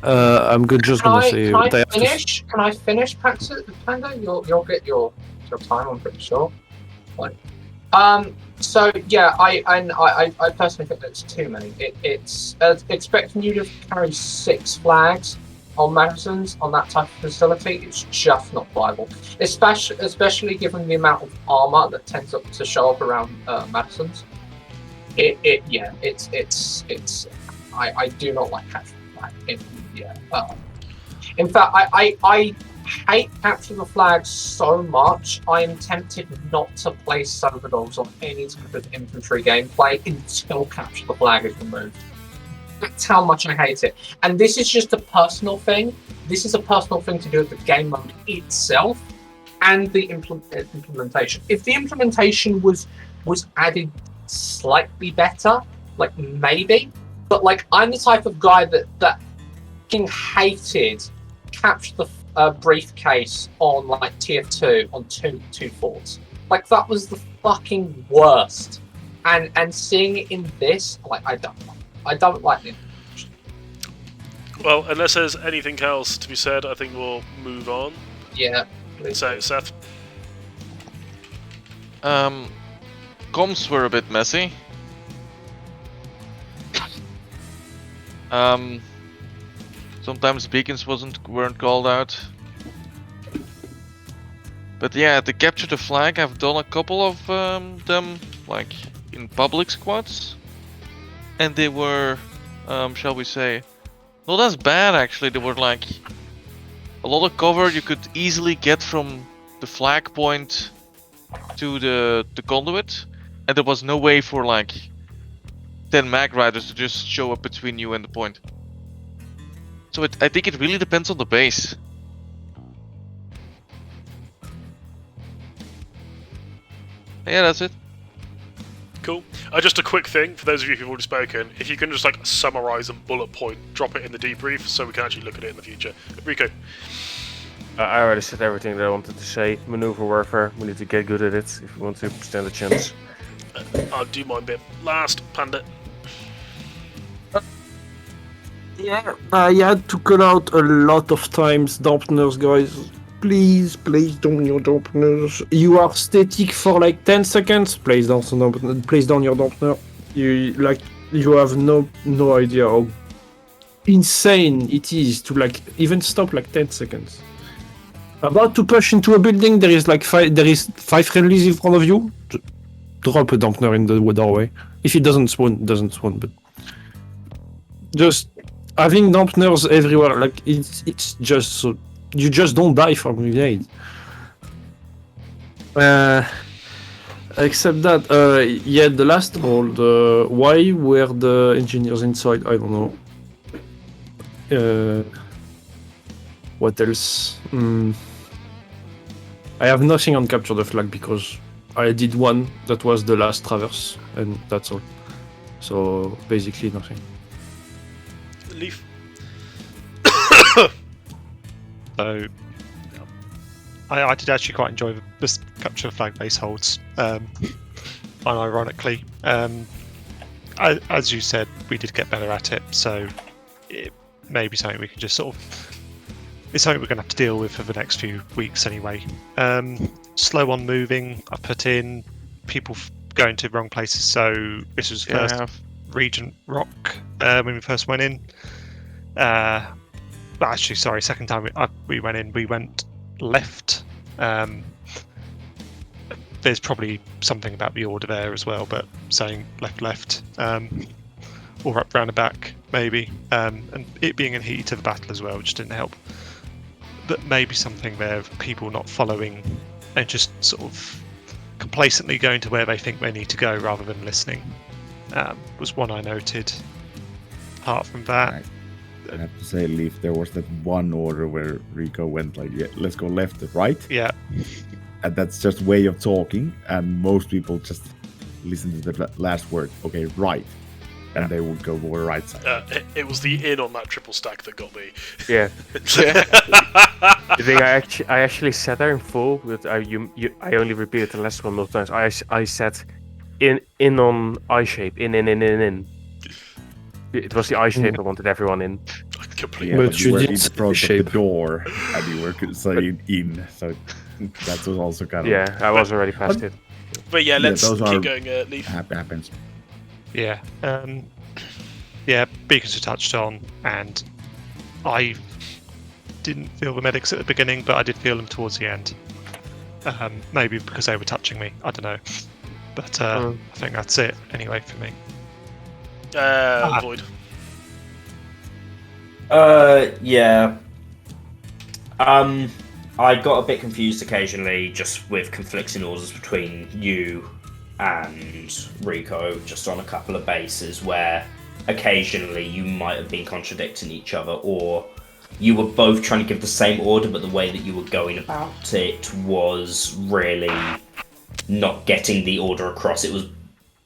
I'm just gonna say. Can I finish, Panda? You'll get your time. I'm pretty sure. So yeah, I personally think that's too many. It's expecting you to carry 6 flags on Madison's on that type of facility. It's just not viable, especially given the amount of armor that tends to show up around Madison's. I do not like capture the flag. In fact, I hate capture the flag so much. I am tempted not to play Soberdogs on any type of infantry gameplay until capture the flag is removed. That's how much I hate it. And this is just a personal thing. This is a personal thing to do with the game mode itself and the implementation. If the implementation was added slightly better, like maybe, but like I'm the type of guy that fucking hated capture the briefcase on like TF2 on two forts. Like that was the fucking worst. And seeing it in this, like I don't like it. Well, unless there's anything else to be said, I think we'll move on. Yeah. So, Seth. Comms were a bit messy. Sometimes beacons weren't called out. But yeah, to capture the flag, I've done a couple of them, like in public squads, and they were, shall we say, not as bad actually. They were like a lot of cover you could easily get from the flag point to the conduit, and there was no way for like 10 mag riders to just show up between you and the point. So I think it really depends on the base. Yeah, that's it. Cool. Just a quick thing for those of you who've already spoken. If you can just like summarize and bullet point, drop it in the debrief so we can actually look at it in the future. Rico. I already said everything that I wanted to say. Maneuver warfare. We need to get good at it if we want to stand a chance. I'll do mine bit last. Panda. Yeah, I had to call out a lot of times dampeners, guys. Please place down your dampeners. You are static for like 10 seconds. Place down your dampener. You have no idea how insane it is to like even stop like 10 seconds. About to push into a building, there is 5 friendlies in front of you. Drop a dampener in the doorway. If it doesn't spawn, but just having dampeners everywhere, like it's just so you just don't die from grenade. Except that, yeah, the last roll, why were the engineers inside? I don't know. What else? I have nothing on capture the flag because I did one that was the last traverse, and that's all. So basically nothing. Leaf. So I did actually quite enjoy this capture flag base holds. Unironically, as you said, we did get better at it, so it may be something we can just sort of. It's something we're going to have to deal with for the next few weeks anyway. Slow on moving. I put in people going to wrong places. So this was first Regent Rock when we first went in. Actually, sorry, second time we went in, we went left. There's probably something about the order there as well, but saying left, or up round the back maybe, and it being in heat of the battle as well, which didn't help. But maybe something there of people not following and just sort of complacently going to where they think they need to go rather than listening was one I noted. Apart from that, I have to say, Leaf, there was that one order where Rico went like, yeah, let's go left to right. Yeah. And that's just way of talking, and most people just listen to the last word. Okay, right. And they would go more right side. It was the in on that triple stack that got me. Yeah. The thing I actually sat there in full, but I only repeated the last one multiple times. I sat in on I shape, in. It was the I shape I wanted everyone in. Completely. Yeah, but you were in front of the door, and you were saying in, so that was also kind of. Yeah, I was already past it. But yeah, let's keep going. Leaf. Happens. Yeah, yeah. Beacons were touched on, and I didn't feel the medics at the beginning, but I did feel them towards the end. Maybe because they were touching me. I don't know, but I think that's it anyway for me. Void. Yeah. I got a bit confused occasionally, just with conflicting orders between you and Rico, just on a couple of bases where occasionally you might have been contradicting each other, or you were both trying to give the same order, but the way that you were going about it was really not getting the order across. It was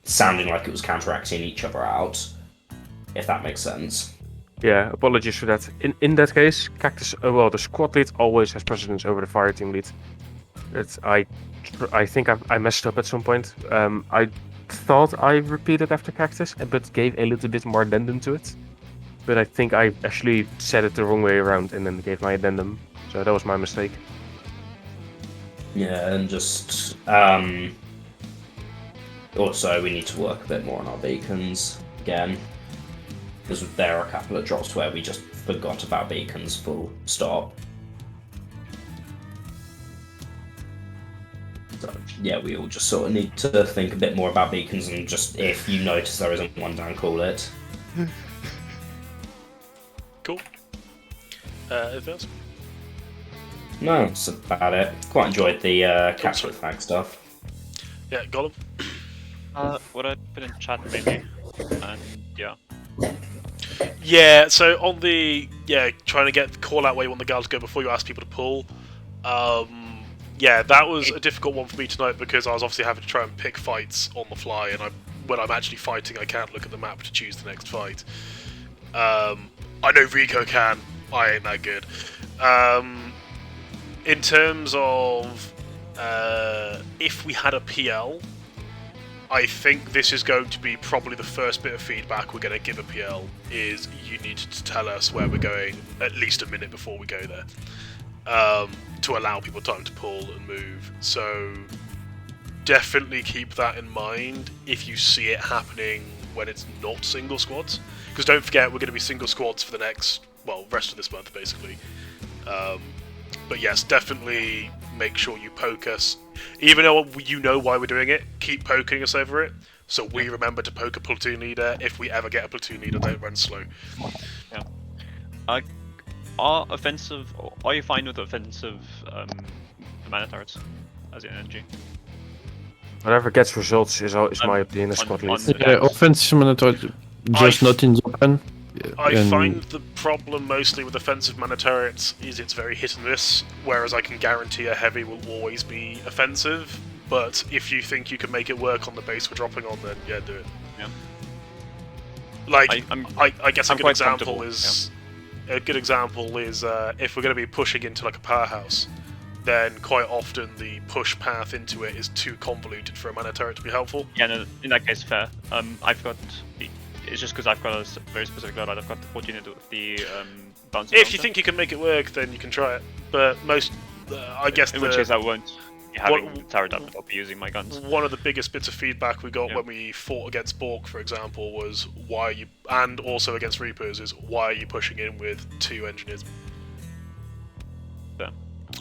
sounding like it was counteracting each other out, if that makes sense. Yeah, apologies for that. In that case, Cactus, the squad lead always has precedence over the fire team lead. I think I messed up at some point. I thought I repeated after Cactus, but gave a little bit more addendum to it. But I think I actually said it the wrong way around and then gave my addendum. So that was my mistake. Yeah, and just also we need to work a bit more on our beacons again, because there are a couple of drops where we just forgot about beacons full stop. So, yeah, we all just sort of need to think a bit more about beacons, and just if you notice there isn't one down, call it. Cool. Anything else? No, that's about it. Quite enjoyed the capture the flag stuff. Yeah, Gollum. What I put in chat mainly, and yeah. Yeah, so on the trying to get the call out where you want the gal to go before you ask people to pull. Yeah, that was a difficult one for me tonight because I was obviously having to try and pick fights on the fly, and when I'm actually fighting, I can't look at the map to choose the next fight. I know Rico can. I ain't that good. In terms of if we had a PL, I think this is going to be probably the first bit of feedback we're going to give a PL, is you need to tell us where we're going at least a minute before we go there, to allow people time to pull and move. So definitely keep that in mind if you see it happening when it's not single squads, because don't forget we're going to be single squads for the next, rest of this month basically. But yes, definitely make sure you poke us. Even though you know why we're doing it, keep poking us over it, so we remember to poke a platoon leader. If we ever get a platoon leader, don't run slow. Yeah. Are you fine with offensive mana turrets as an NG? Whatever gets results is my opinion as squad lead. Yeah, offensive monitor, just not in the open. I find the problem mostly with offensive mana turrets is it's very hit and miss, whereas I can guarantee a heavy will always be offensive, but if you think you can make it work on the base we're dropping on, then yeah, do it. Yeah. Like, I guess a good example is if we're going to be pushing into like a powerhouse, then quite often the push path into it is too convoluted for a mana turret to be helpful. Yeah, no, in that case, fair. I've got it's just because I've got a very specific loadout. I've got the 14 into the bouncing. If you think you can make it work, then you can try it. But most, I guess, in which case I won't be having the turret up. I'll be using my guns. One of the biggest bits of feedback we got when we fought against Bork, for example, was why are you, and also against Reapers, is why are you pushing in with 2 engineers? Yeah.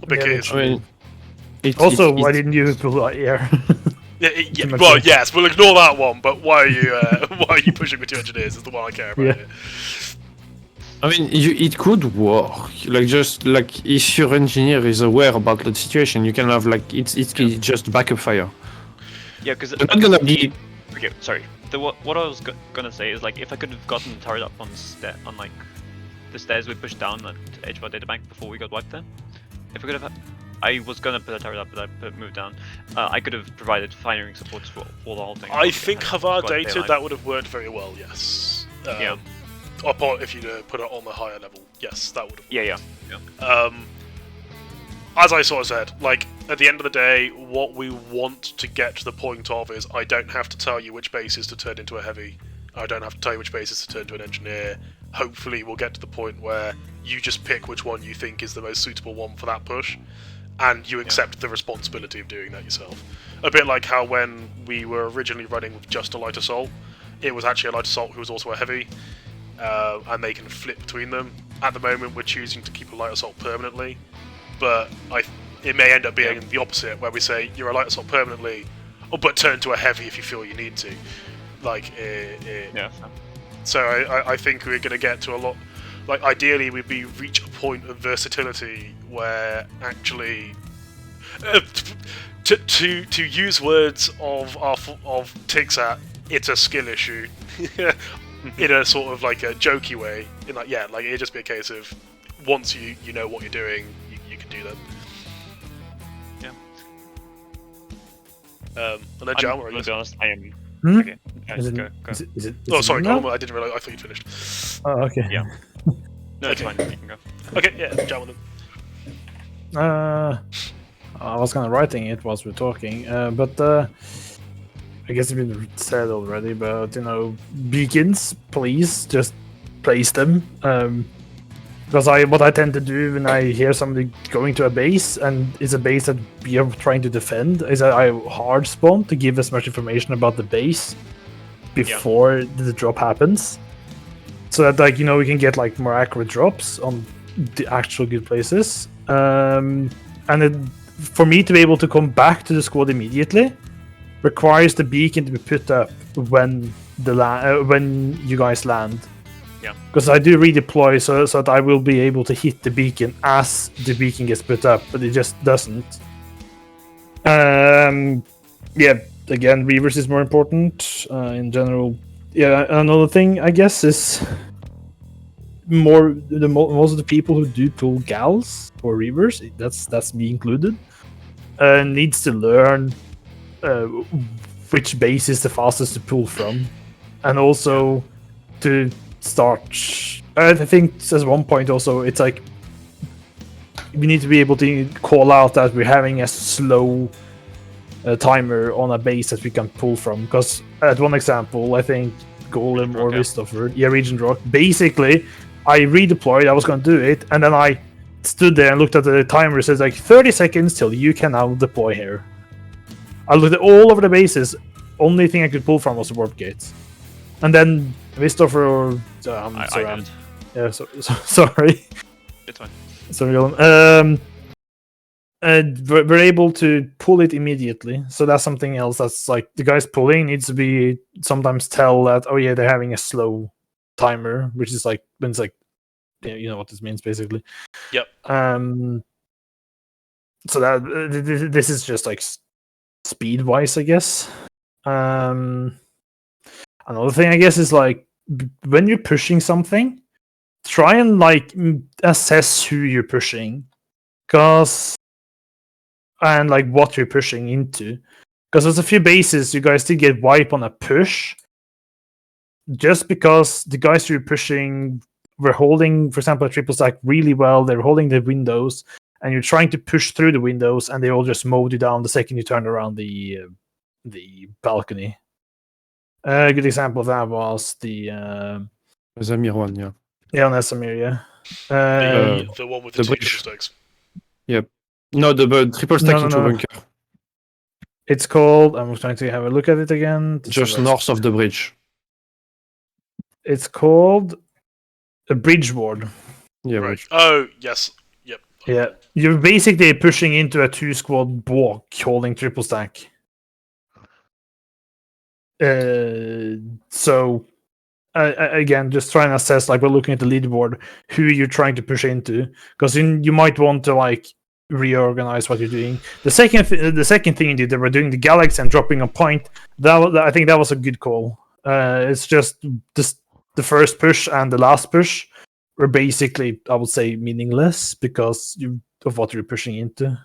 Because why didn't you pull out here? Well, yes, we'll ignore that one. But why are you pushing with 2 engineers? Is the one I care about. Here. I mean, it could work. Like if your engineer is aware about the situation, you can have it's just backup fire. Yeah, because they're not gonna be. Okay, sorry. What I was gonna say is if I could have gotten the turret up on like the stairs we pushed down at the edge of our databank before we got wiped there. If I could have. I was gonna put a turret up, but I moved down. I could have provided firing supports for the whole thing. I think Havar data that would have worked very well. Yes. Yeah. Or if you put it on the higher level, yes, that would have. Yeah. As I sort of said, at the end of the day, what we want to get to the point of is I don't have to tell you which bases to turn into a heavy. I don't have to tell you which bases to turn to an engineer. Hopefully, we'll get to the point where you just pick which one you think is the most suitable one for that push. And you accept the responsibility of doing that yourself. A bit like how when we were originally running with just a light assault, it was actually a light assault who was also a heavy, and they can flip between them. At the moment, we're choosing to keep a light assault permanently, but it may end up being the opposite, where we say you're a light assault permanently, but turn to a heavy if you feel you need to. So I think we're going to get to a lot. Ideally, we'd reach a point of versatility where actually, to use words of Tixat, it's a skill issue, in a sort of a jokey way. It'd just be a case of once you know what you're doing, you can do that. Yeah. And then Jam, to be honest, I am. Okay. Go. Sorry, Gollum, I didn't realise. I thought you'd finished. Oh, okay. Yeah. No, it's fine. You can go. Okay, yeah, Jam on them. I was kind of writing it whilst we're talking, but I guess it's been said already. But beacons, please just place them. Because what I tend to do when I hear somebody going to a base and it's a base that we are trying to defend is that I hard spawn to give as much information about the base before the drop happens, so that we can get more accurate drops on the actual good places. And for me to be able to come back to the squad immediately requires the beacon to be put up when when you guys land. Yeah. Because I do redeploy so that I will be able to hit the beacon as the beacon gets put up, but it just doesn't. Yeah. Again, Reavers is more important in general. Yeah. Another thing I guess is most of the people who do pull gals or Reavers, that's me included, needs to learn which base is the fastest to pull from, and also to start. I think at one point also it's like we need to be able to call out that we're having a slow timer on a base that we can pull from. Because at one example, I think Golem or Vistoffer, Regent Rock, basically I redeployed. I was going to do it, and then I stood there and looked at the timer. It says like 30 seconds till you can now deploy here. I looked at all over the bases. Only thing I could pull from was the warp gates, and then Vistoffer or I did. Yeah, sorry. It's fine. Sorry, we're able to pull it immediately. So that's something else. That's like the guys pulling needs to be sometimes tell that they're having a slow timer, which is like when it's like you know what this means basically. Yep. So that this is just like speed wise, I guess. Another thing I guess is like when you're pushing something, try and like assess who you're pushing, and like what you're pushing into. Because there's a few bases you guys did get wipe on a push, just because the guys you're pushing were holding, for example, a triple stack really well. They were holding the windows, and you're trying to push through the windows, and they all just mowed you down the second you turned around the balcony. A good example of that was the Zamir one, yeah. Yeah, on Esamir, yeah. The one with the two bridge. triple stacks. Yep. No, the triple stack into bunker. It's called. I'm trying to have a look at it again. Just north of the bridge. It's called a bridge ward. Yeah. Right. Oh yes. Yep. Yeah, you're basically pushing into a 2-squad walk holding triple stack. So again, just try and assess, like we're looking at the leaderboard, who you're trying to push into, because you might want to like reorganize what you're doing. The second thing you did, they were doing the Galaxy and dropping a point. I think that was a good call. It's just the first push and the last push were basically, I would say, meaningless because of what you're pushing into.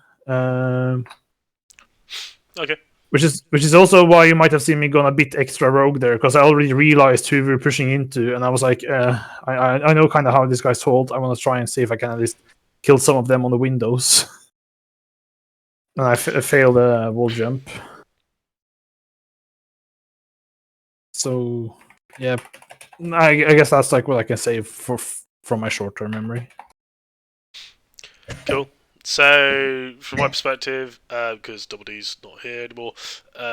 Okay. Which is also why you might have seen me going a bit extra rogue there, because I already realized who we were pushing into, and I was like, I know kind of how this guy's hold. I want to try and see if I can at least kill some of them on the windows. And I failed a wall jump. So yeah, I guess that's like what I can say from my short-term memory. Cool. So, from my perspective, because Double D's not here anymore,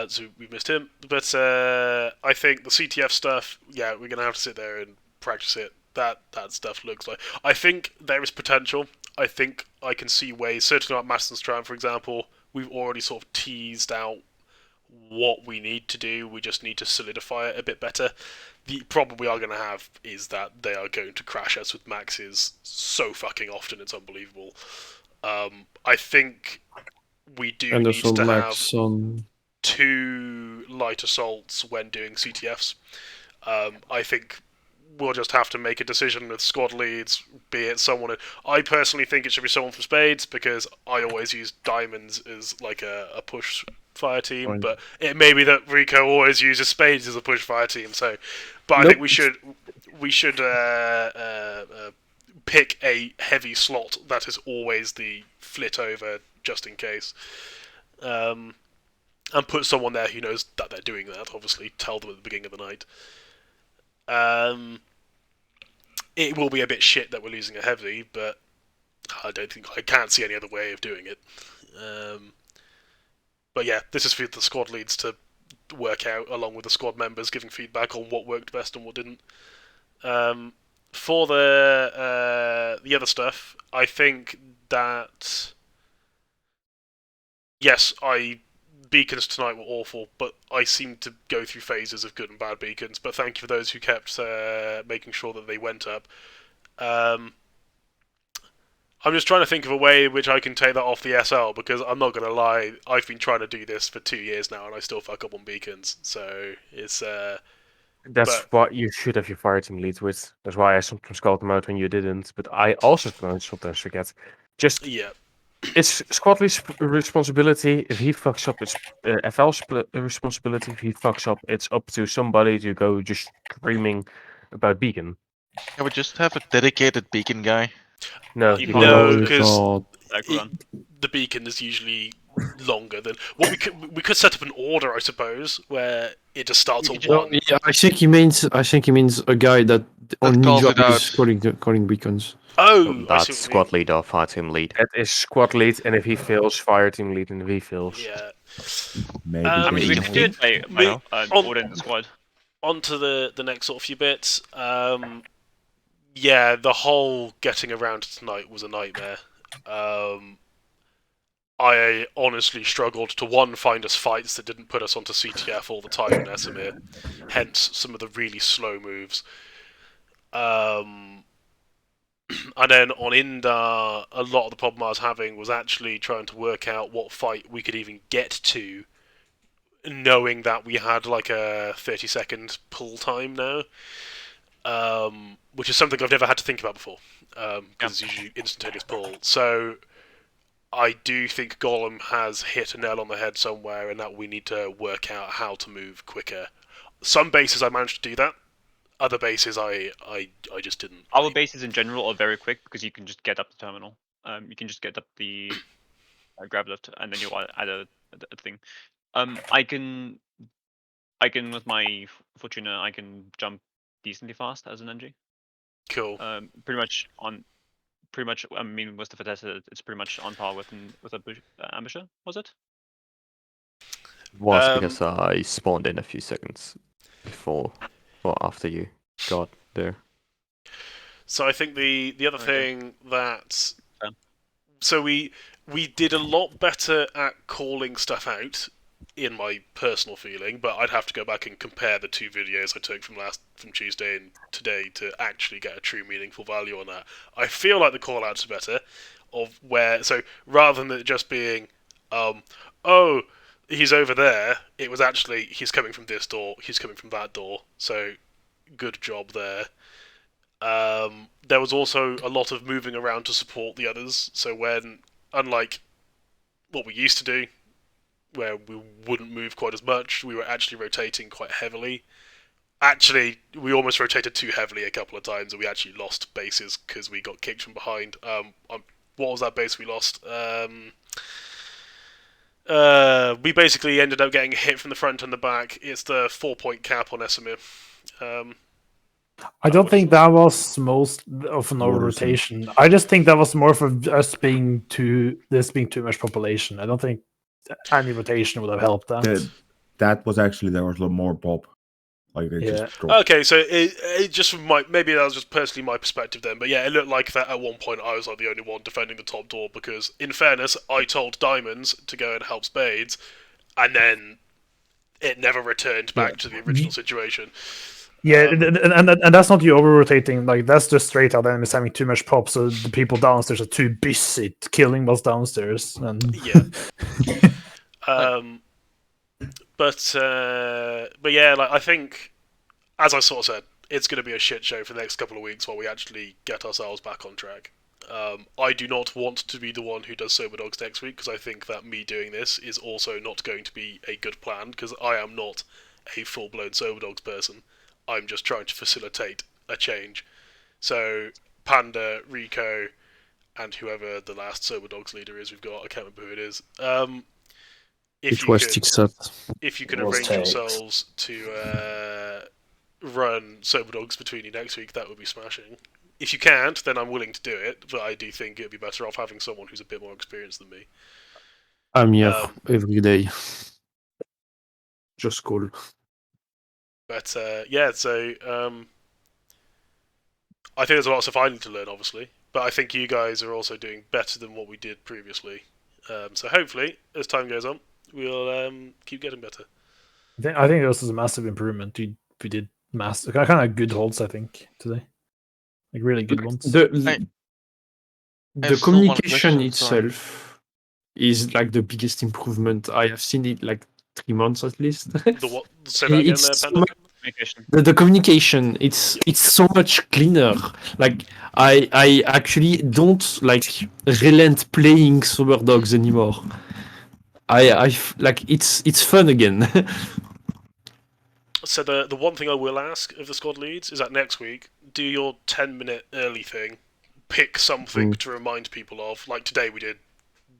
so we've missed him. But I think the CTF stuff, yeah, we're gonna have to sit there and practice it. That stuff looks like. I think there is potential. I think I can see ways. Certainly, like Maston's Strand, for example, we've already sort of teased out what we need to do. We just need to solidify it a bit better. The problem we are going to have is that they are going to crash us with maxes so fucking often. It's unbelievable. I think we do need to have 2 light assaults when doing CTFs. I think we'll just have to make a decision with squad leads, be it someone. I personally think it should be someone from Spades, because I always use Diamonds as like a push fire team, Fine. but it may be that Rico always uses Spades as a push fire team. So, but I think we should pick a heavy slot that is always the flit over, just in case. And put someone there who knows that they're doing that. Obviously, tell them at the beginning of the night. It will be a bit shit that we're losing a heavy, but I can't see any other way of doing it. But yeah, this is for the squad leads to work out, along with the squad members giving feedback on what worked best and what didn't. For the other stuff, I think that yes, beacons tonight were awful, but I seem to go through phases of good and bad beacons. But thank you for those who kept making sure that they went up. I'm just trying to think of a way in which I can take that off the SL, because I'm not going to lie, I've been trying to do this for 2 years now and I still fuck up on beacons, so it's... That's what you should have your fire team lead with. That's why I sometimes called them out when you didn't, but I also sometimes forget. Just, yeah. It's squad lead's responsibility. If he fucks up, it's FL's responsibility. If he fucks up, it's up to somebody to go just screaming about beacon. Can we just have a dedicated beacon guy? No, No, because the beacon is usually longer than... Well, we could set up an order, I suppose, where it just starts at No, 1. yeah, I think he means a guy that only calls job it is calling beacons. Oh, that's squad lead or fire team lead. That is squad lead, and if he fails, fire team lead, and if he fails, yeah. Maybe. I mean, we can do it by order in the squad. On to the next sort of few bits. Yeah, the whole getting around tonight was a nightmare. I honestly struggled to find us fights that didn't put us onto CTF all the time in Esamir. Hence some of the really slow moves. And then on Indar, a lot of the problem I was having was actually trying to work out what fight we could even get to, knowing that we had like a 30-second pull time now. Which is something I've never had to think about before, because it's usually instantaneous pull. So I do think Gollum has hit a nail on the head somewhere, and that we need to work out how to move quicker. Some bases I managed to do that. Other bases I just didn't. Our bases in general are very quick because you can just get up the terminal. You can just get up the grab lift, and then you add a thing. I can with my Fortuna, I can jump decently fast as an NG. Cool. Pretty much. I mean, with the Fetessa, it's pretty much on par with a ambusher. Was it? Was because I spawned in a few seconds before or after you got there. So I think the other thing that so we did a lot better at calling stuff out, in my personal feeling, but I'd have to go back and compare the 2 videos I took from Tuesday and today to actually get a true meaningful value on that. I feel like the call outs are better, so rather than it just being oh, he's over there, it was actually he's coming from this door, he's coming from that door. So good job there. There was also a lot of moving around to support the others, so when, unlike what we used to do, where we wouldn't move quite as much, we were actually rotating quite heavily. Actually, we almost rotated too heavily a couple of times, and we actually lost bases because we got kicked from behind. What was that base we lost? We basically ended up getting hit from the front and the back. It's the 4-point cap on Esamir. I don't think that was most of an over rotation. I just think that was more for us being too much population. I don't think any rotation would have helped that. That was actually, there was a lot more Bob. Like they just dropped. Okay, so it just maybe that was just personally my perspective then, but yeah, it looked like that at one point I was like the only one defending the top door because, in fairness, I told Diamonds to go and help Spades, and then it never returned back to the original situation. Yeah, and that's not you over rotating. Like that's just straight out enemies having too much pop, so the people downstairs are too busy killing what's downstairs. And yeah. But yeah, like I think, as I sort of said, it's going to be a shit show for the next couple of weeks while we actually get ourselves back on track. I do not want to be the one who does Soberdogs next week because I think that me doing this is also not going to be a good plan because I am not a full-blown Soberdogs person. I'm just trying to facilitate a change. So Panda, Rico, and whoever the last Soberdogs leader is we've got, I can't remember who it is. If you can arrange yourselves to run Soberdogs between you next week, that would be smashing. If you can't, then I'm willing to do it, but I do think it would be better off having someone who's a bit more experienced than me. I'm here every day. Just cool. But yeah, so I think there's a lot of stuff I need to learn, obviously, but I think you guys are also doing better than what we did previously. So hopefully, as time goes on, we'll keep getting better. I think this is a massive improvement. We did kind of good holds, I think, today. Like really good ones. The have so many communication questions, sorry. itself is like the biggest improvement. I have seen it like 3 months at least. The what? Say that again, It's so Panda? Communication. the communication, it's so much cleaner. Like I actually don't like relent playing Soberdogs anymore. Like it's fun again. So the one thing I will ask of the squad leads is that next week, do your 10-minute early thing, pick something to remind people of. Like today we did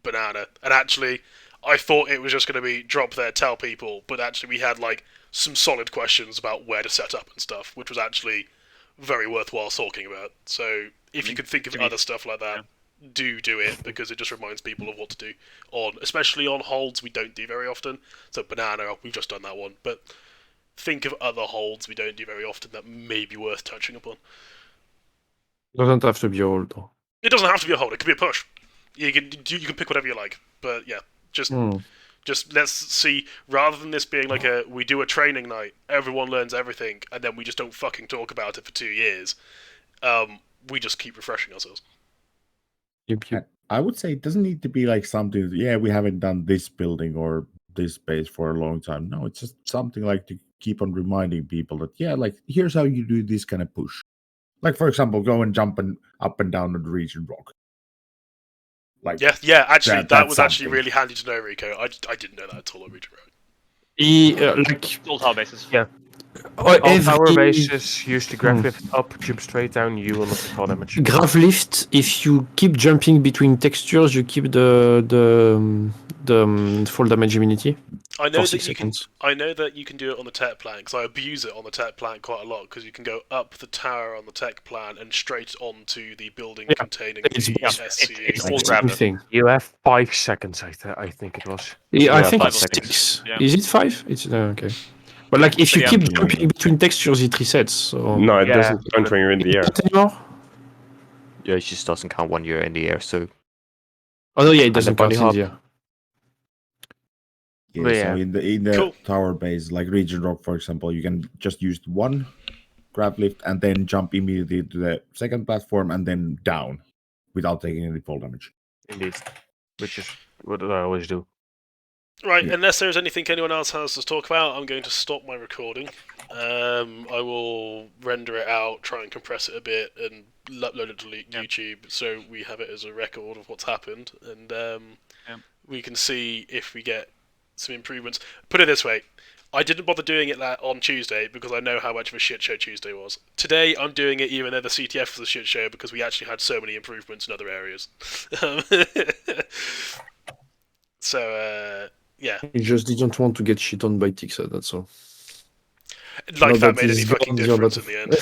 banana, and actually I thought it was just going to be drop there, tell people, but actually we had like some solid questions about where to set up and stuff, which was actually very worthwhile talking about. So if you could think of other stuff like that, do it, because it just reminds people of what to do especially on holds we don't do very often. So banana, we've just done that one, but think of other holds we don't do very often that may be worth touching upon. Doesn't have to be a hold though. It doesn't have to be a hold, it could be a push. You can pick whatever you like, but yeah, just let's see, rather than this being like we do a training night, everyone learns everything, and then we just don't fucking talk about it for 2 years, we just keep refreshing ourselves. I would say it doesn't need to be like something, we haven't done this building or this base for a long time. No, it's just something like to keep on reminding people that, like, here's how you do this kind of push. Like, for example, go and jump up and down the region rock. Like, actually, that was actually really handy to know, Rico. I didn't know that at all on region rock. Like all tower bases. Yeah. All tower bases use the grav lift up, jump straight down, you will not fall damage. Grav lift, if you keep jumping between textures, you keep the fall damage immunity. I know for 6 seconds. I know that you can do it on the tech plan, because I abuse it on the tech plan quite a lot, because you can go up the tower on the tech plan and straight onto the building containing the SCE. It's all grab thing. You have 5 seconds, I think it was. Yeah, I think it's 6. Yeah. Is it 5? It's okay. But like, if you keep jumping between textures, it resets. So no, it doesn't count when you're in the air. Anymore? Yeah, it just doesn't count when you're in the air. So. Oh no, yeah, it doesn't count in the air. So in the tower base, like Region Rock, for example, you can just use one grab lift and then jump immediately to the second platform and then down without taking any fall damage. Indeed, which is what I always do. Right, unless there's anything anyone else has to talk about, I'm going to stop my recording. I will render it out, try and compress it a bit, and upload it to YouTube so we have it as a record of what's happened, and we can see if we get some improvements. Put it this way, I didn't bother doing it on Tuesday because I know how much of a shit show Tuesday was. Today I'm doing it even though the CTF was a shit show because we actually had so many improvements in other areas. So, yeah. You just didn't want to get shit on by Tixa, that's all. Like that made any fucking difference in the end.